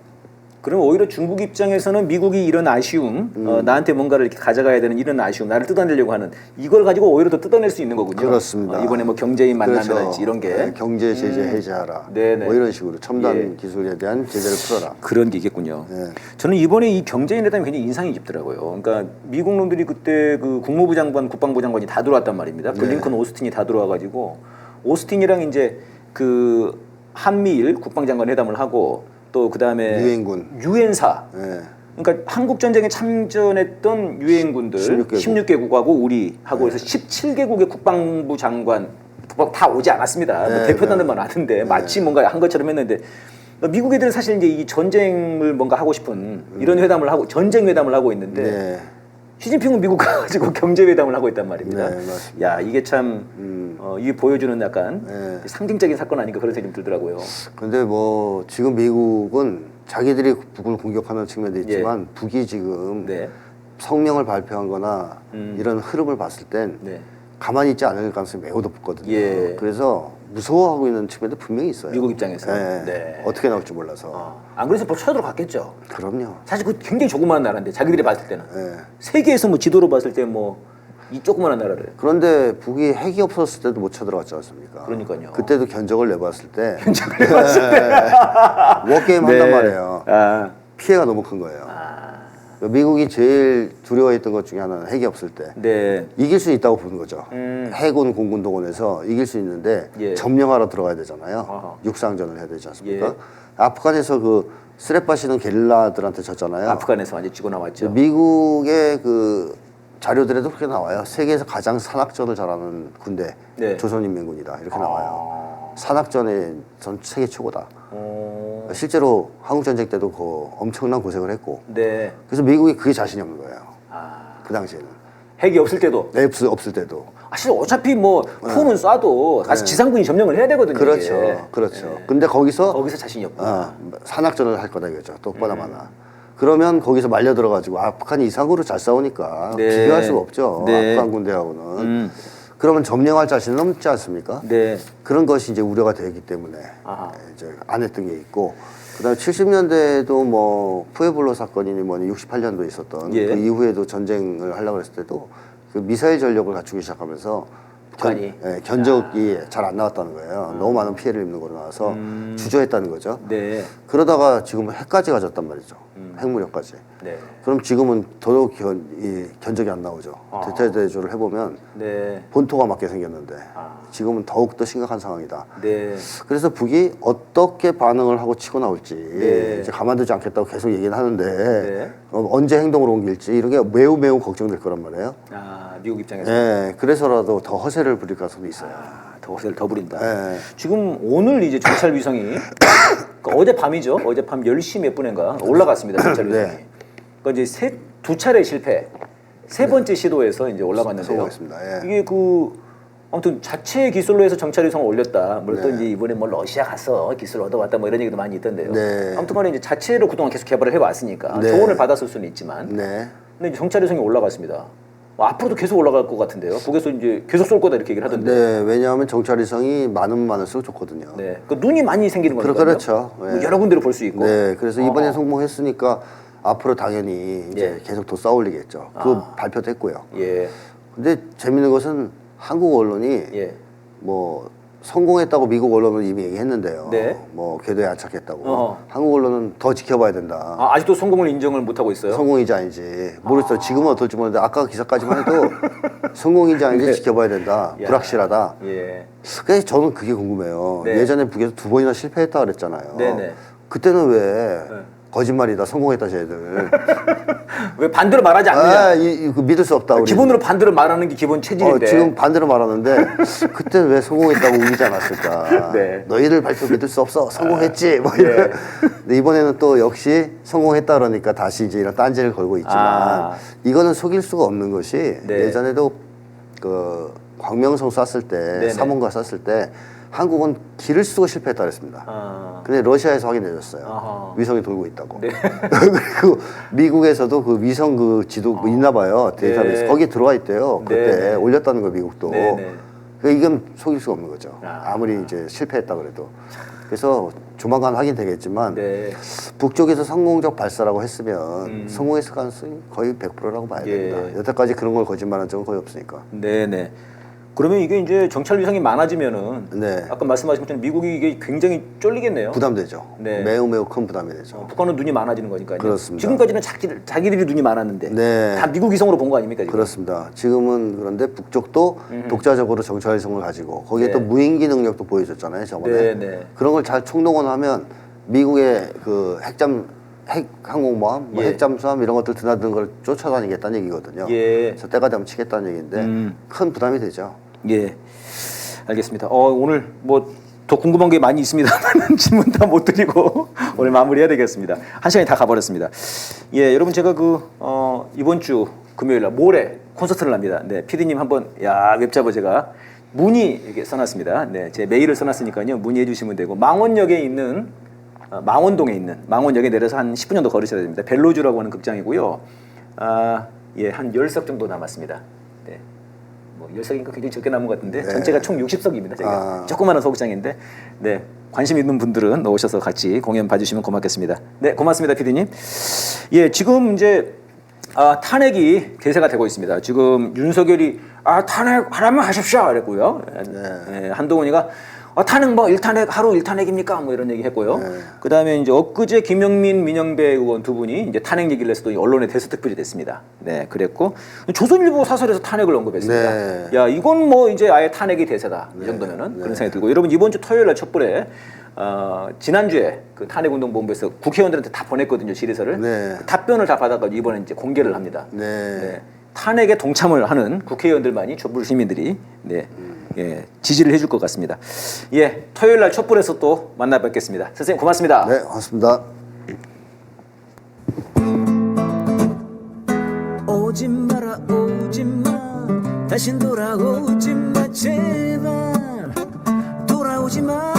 그럼 오히려 중국 입장에서는 미국이 이런 아쉬움, 나한테 뭔가를 이렇게 가져가야 되는 이런 아쉬움, 나를 뜯어내려고 하는 이걸 가지고 오히려 더 뜯어낼 수 있는 거군요. 그렇습니다. 이번에 뭐 경제인 만남이라든지 그렇죠. 이런 게. 네, 경제 제재 해제하라. 네네. 뭐 이런 식으로 첨단 예. 기술에 대한 제재를 풀어라. 그런 게 있겠군요. 네. 저는 이번에 이 경제인에 대한 굉장히 인상이 깊더라고요. 그러니까 미국 놈들이 그때 그 국무부 장관, 국방부 장관이 다 들어왔단 말입니다. 블링컨, 오스틴이 다 들어와가지고 오스틴이랑 이제 그 한미일 국방장관 회담을 하고 또 그 다음에 유엔사. 네. 그러니까 한국 전쟁에 참전했던 유엔군들 16개국하고 우리하고 해서 17개국의 국방부 장관 다 오지 않았습니다. 네, 뭐 대표단들만 왔는데 마치 뭔가 한 것처럼 했는데 미국 애들은 사실 이제 이 전쟁을 뭔가 하고 싶은 이런 회담을 하고 전쟁 회담을 하고 있는데 네. 시진핑은 미국 가가지고 경제 회담을 하고 있단 말입니다. 네, 맞습니다. 야 이게 참 이게 보여주는 약간 네. 상징적인 사건 아닌가 그런 생각이 좀 들더라고요. 근데 뭐 지금 미국은 자기들이 북을 공격하는 측면도 있지만 북이 지금 네. 성명을 발표한 거나 이런 흐름을 봤을 땐 네. 가만히 있지 않을 가능성이 매우 높거든요. 예. 그래서 무서워하고 있는 측면도 분명히 있어요. 미국 입장에서. 네. 네. 어떻게 나올지 몰라서. 안 그래서 벌써 쳐들어갔겠죠. 그럼요. 사실 그 굉장히 조그마한 나라인데 자기들이 봤을 때는 네. 세계에서 뭐 지도로 봤을 때 뭐 이 조그마한 나라를. 그런데 북이 핵이 없었을 때도 못 쳐들어갔지 않습니까? 그러니까요. 그때도 견적을 내봤을 때 견적을 내봤을 때 워게임 네. 한단 말이에요. 아. 피해가 너무 큰 거예요. 미국이 제일 두려워했던 것 중에 하나는 핵이 없을 때 네. 이길 수 있다고 보는 거죠. 해군, 공군, 동원에서 이길 수 있는데 예. 점령하러 들어가야 되잖아요. 아하. 육상전을 해야 되지 않습니까? 예. 아프간에서 그 스레빠시는 게릴라들한테 졌잖아요. 아프간에서 완전 쥐고 나왔죠. 미국의 그 자료들에도 그렇게 나와요. 세계에서 가장 산악전을 잘하는 군대 네. 조선인민군이다 이렇게 나와요. 산악전에 전 세계 최고다. 어... 실제로 한국전쟁 때도 그 엄청난 고생을 했고 네. 그래서 미국이 그게 자신이 없는 거예요. 아... 그 당시에는. 핵이 없을 때도. 네, 없을 때도. 사실 어차피 뭐 포는 쏴도 다시 지상군이 점령을 해야 되거든요. 그렇죠. 이게. 그렇죠. 네. 근데 거기서 자신이 없고. 산악전을 할 거다 이거죠. 똑바나마나. 그러면 거기서 말려 들어가지고 아프간이 이상으로 잘 싸우니까 네. 비교할 수가 없죠. 네. 아프간 군대하고는. 그러면 점령할 자신은 없지 않습니까? 네. 그런 것이 이제 우려가 되기 때문에 이제 안 했던 게 있고 그다음에 70년대에도 뭐 푸에블로 사건이니 뭐니 68년도에 있었던 예. 그 이후에도 전쟁을 하려고 했을 때도 그 미사일 전력을 갖추기 시작하면서 견적이 잘 안 나왔다는 거예요. 너무 많은 피해를 입는 거로 나와서 주저했다는 거죠. 네. 그러다가 지금 핵까지 가졌단 말이죠. 핵무력까지. 네. 그럼 지금은 더더욱 견적이 안 나오죠. 대체대조를 해보면 네. 본토가 맞게 생겼는데 지금은 더욱더 심각한 상황이다. 네. 그래서 북이 어떻게 반응을 하고 치고 나올지 네. 이제 가만두지 않겠다고 계속 얘기는 하는데 네. 언제 행동으로 옮길지 이런 게 매우 매우 걱정될 거란 말이에요. 미국 입장에서. 네, 그래서라도 더 허세를 부릴 가능성도 있어요. 더 부린다. 네. 지금 오늘 이제 정찰 위성이 그러니까 어젯밤이죠. 어젯밤 10시 몇 분인가 올라갔습니다. 정찰 위성이. 네. 그러니까 이제 두 차례 실패. 세 번째 시도에서 이제 올라갔는데요. 성공했습니다. 예. 이게 아무튼 자체 기술로 해서 정찰 위성을 올렸다. 물론 또 이제 이번에 뭐 러시아 가서 기술 얻어왔다 뭐 이런 얘기도 많이 있던데요. 네. 아무튼간에 이제 자체로 그동안 계속 개발을 해왔으니까 조언을 받았을 수는 있지만, 근데 이제 정찰 위성이 올라갔습니다. 앞으로도 계속 올라갈 것 같은데요. 북에서 이제 계속 쏠 거다 이렇게 얘기를 하던데. 네, 왜냐하면 정찰위성이 많으면 많을수록 좋거든요. 네, 그 눈이 많이 생기는 거니까요. 그렇죠. 뭐 여러 군데로 볼 수 있고. 네, 그래서 이번에 성공했으니까 앞으로 당연히 이제 계속 더 쌓아올리겠죠. 그 발표도 했고요. 예. 근데 재밌는 것은 한국 언론이 뭐 성공했다고 미국 언론은 이미 얘기했는데요. 네. 뭐 궤도에 안착했다고. 한국 언론은 더 지켜봐야 된다. 아직도 성공을 인정을 못 하고 있어요? 성공인지 아닌지 모르겠어요. 지금은 어떨지 모르는데 아까 기사까지만 해도 성공인지 아닌지 지켜봐야 된다. 불확실하다. 예. 그래서 저는 그게 궁금해요. 예전에 북에서 2번이나 실패했다 그랬잖아요. 네네. 그때는 왜 거짓말이다, 성공했다, 쟤들. 왜 반대로 말하지 않느냐? 그 믿을 수 없다. 우리. 기본으로 반대로 말하는 게 기본 체질인데. 지금 반대로 말하는데 그때 왜 성공했다고 우기지 않았을까? 네. 너희들 발표 믿을 수 없어. 성공했지. 뭐 이런. 근데 이번에는 또 역시 성공했다 그러니까 다시 이제 이런 딴지를 걸고 있지만 이거는 속일 수가 없는 것이 예전에도 그 광명성 쐈을 때, 삼원가 쐈을 때 한국은 길을 쓰고 실패했다 그랬습니다. 근데 러시아에서 확인해줬어요. 위성이 돌고 있다고. 네. 그리고 미국에서도 그 위성 그 지도 있나 봐요. 데이터베이스. 거기에 들어와 있대요. 그때 올렸다는 거 미국도. 그러니까 이건 속일 수가 없는 거죠. 아무리 이제 실패했다 그래도. 그래서 조만간 확인되겠지만 북쪽에서 성공적 발사라고 했으면 성공했을 가능성이 거의 100%라고 봐야 됩니다. 여태까지 그런 걸 거짓말한 적은 거의 없으니까. 네네. 그러면 이게 이제 정찰 위성이 많아지면은 아까 말씀하신 것처럼 미국이 이게 굉장히 쫄리겠네요. 부담되죠. 매우 매우 큰 부담이 되죠. 북한은 눈이 많아지는 거니까요. 그렇습니다. 지금까지는 자기들이 눈이 많았는데 다 미국 위성으로 본 거 아닙니까? 지금? 그렇습니다. 지금은 그런데 북쪽도 독자적으로 정찰 위성을 가지고 거기에 또 무인기 능력도 보여줬잖아요. 저번에 그런 걸 잘 총동원하면 미국의 그 핵 항공모함, 뭐 핵잠수함 이런 것들 드나드는 걸 쫓아다니겠다는 얘기거든요. 그래서 때가 되면 치겠다는 얘기인데 큰 부담이 되죠. 예, 알겠습니다. 오늘 뭐 더 궁금한 게 많이 있습니다만 질문 다 못 드리고 오늘 마무리해야 되겠습니다. 한 시간이 다 가버렸습니다. 예, 여러분 제가 이번 주 금요일 날 모레 콘서트를 합니다. 네, PD님 한번 웹잡어 제가 문의 이렇게 써놨습니다. 네, 제 메일을 써놨으니까요 문의해 주시면 되고 망원역에 있는 망원동에 있는 망원역에 내려서 한 10분 정도 걸으셔야 됩니다. 벨로주라고 하는 극장이고요. 한 10석 정도 남았습니다. 네. 뭐 10석인가 굉장히 적게 남은 것 같은데 전체가 총 60석입니다. 저희가 조그마한 소극장인데 관심 있는 분들은 오셔서 같이 공연 봐주시면 고맙겠습니다. 네, 고맙습니다, 피디님. 예, 지금 이제 탄핵이 대세가 되고 있습니다. 지금 윤석열이 탄핵 하라면 하십시오 이랬고요. 한동훈이가 탄핵 뭐 하루 1탄핵입니까? 뭐 이런 얘기 했고요. 그 다음에 이제 엊그제 김영민, 민영배 의원 두 분이 이제 탄핵 얘기를 해서 또 언론에 대서특필이 됐습니다. 네, 그랬고 조선일보 사설에서 탄핵을 언급했습니다. 야, 이건 뭐 이제 아예 탄핵이 대세다. 이 정도면은 그런 생각이 들고 여러분 이번 주 토요일 날 촛불에 지난주에 그 탄핵운동본부에서 국회의원들한테 다 보냈거든요, 질의서를. 그 답변을 다 받아가지고 이번에 이제 공개를 합니다. 탄핵에 동참을 하는 국회의원들만이 촛불 시민들이 지지를 해줄 것 같습니다. 예, 토요일 날 촛불에서 또 만나 뵙겠습니다. 선생님 고맙습니다. 네, 고맙습니다. 오지 마라 오지 마 다신 돌아오지 마 제발 돌아오지 마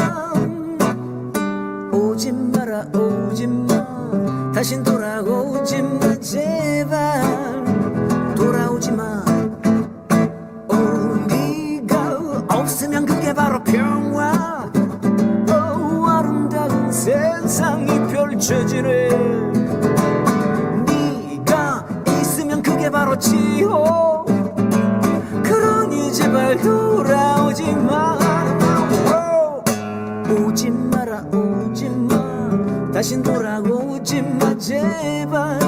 오지 마라 오지 마 다신 돌아오지 마 제발 돌아오지 마 없으면 그게 바로 평화 아름다운 세상이 펼쳐지네 네가 있으면 그게 바로 지호 그러니 제발 돌아오지 마 오지 마라 오지 마 다신 돌아오지 마 제발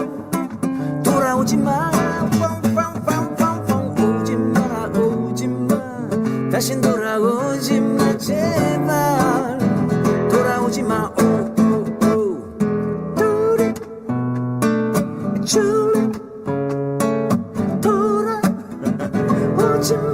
돌아오지 마 오지 마라 오지 마 다신 돌아오지 마 제발 돌아오지 마 둘이 줄리 돌아오지 마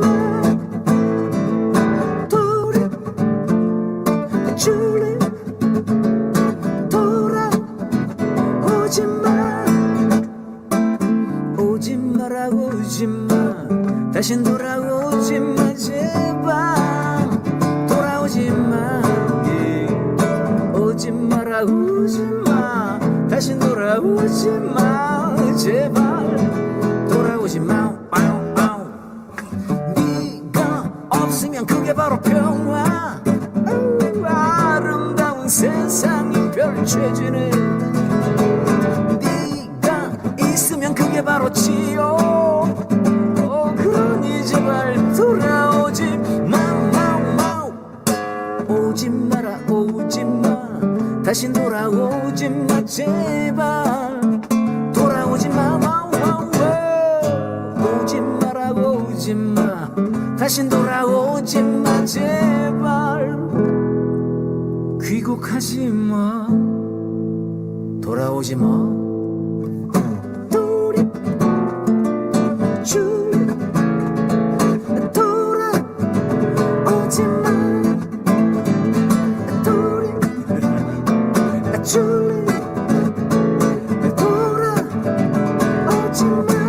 돌아오지 마 제발 돌아오지 마 네가 없으면 그게 바로 평화 아름다운 세상이 펼쳐지네 네가 있으면 그게 바로 지옥 그러니 제발 돌아오지 마 오지 마라 오지 마 다신 돌아오지 마 제발 돌아오지 마 오지 마라 오지 마 다신 돌아오지 마 제발 귀국하지 마 돌아오지 마 돌아오지 마 줄리 돌아오지 마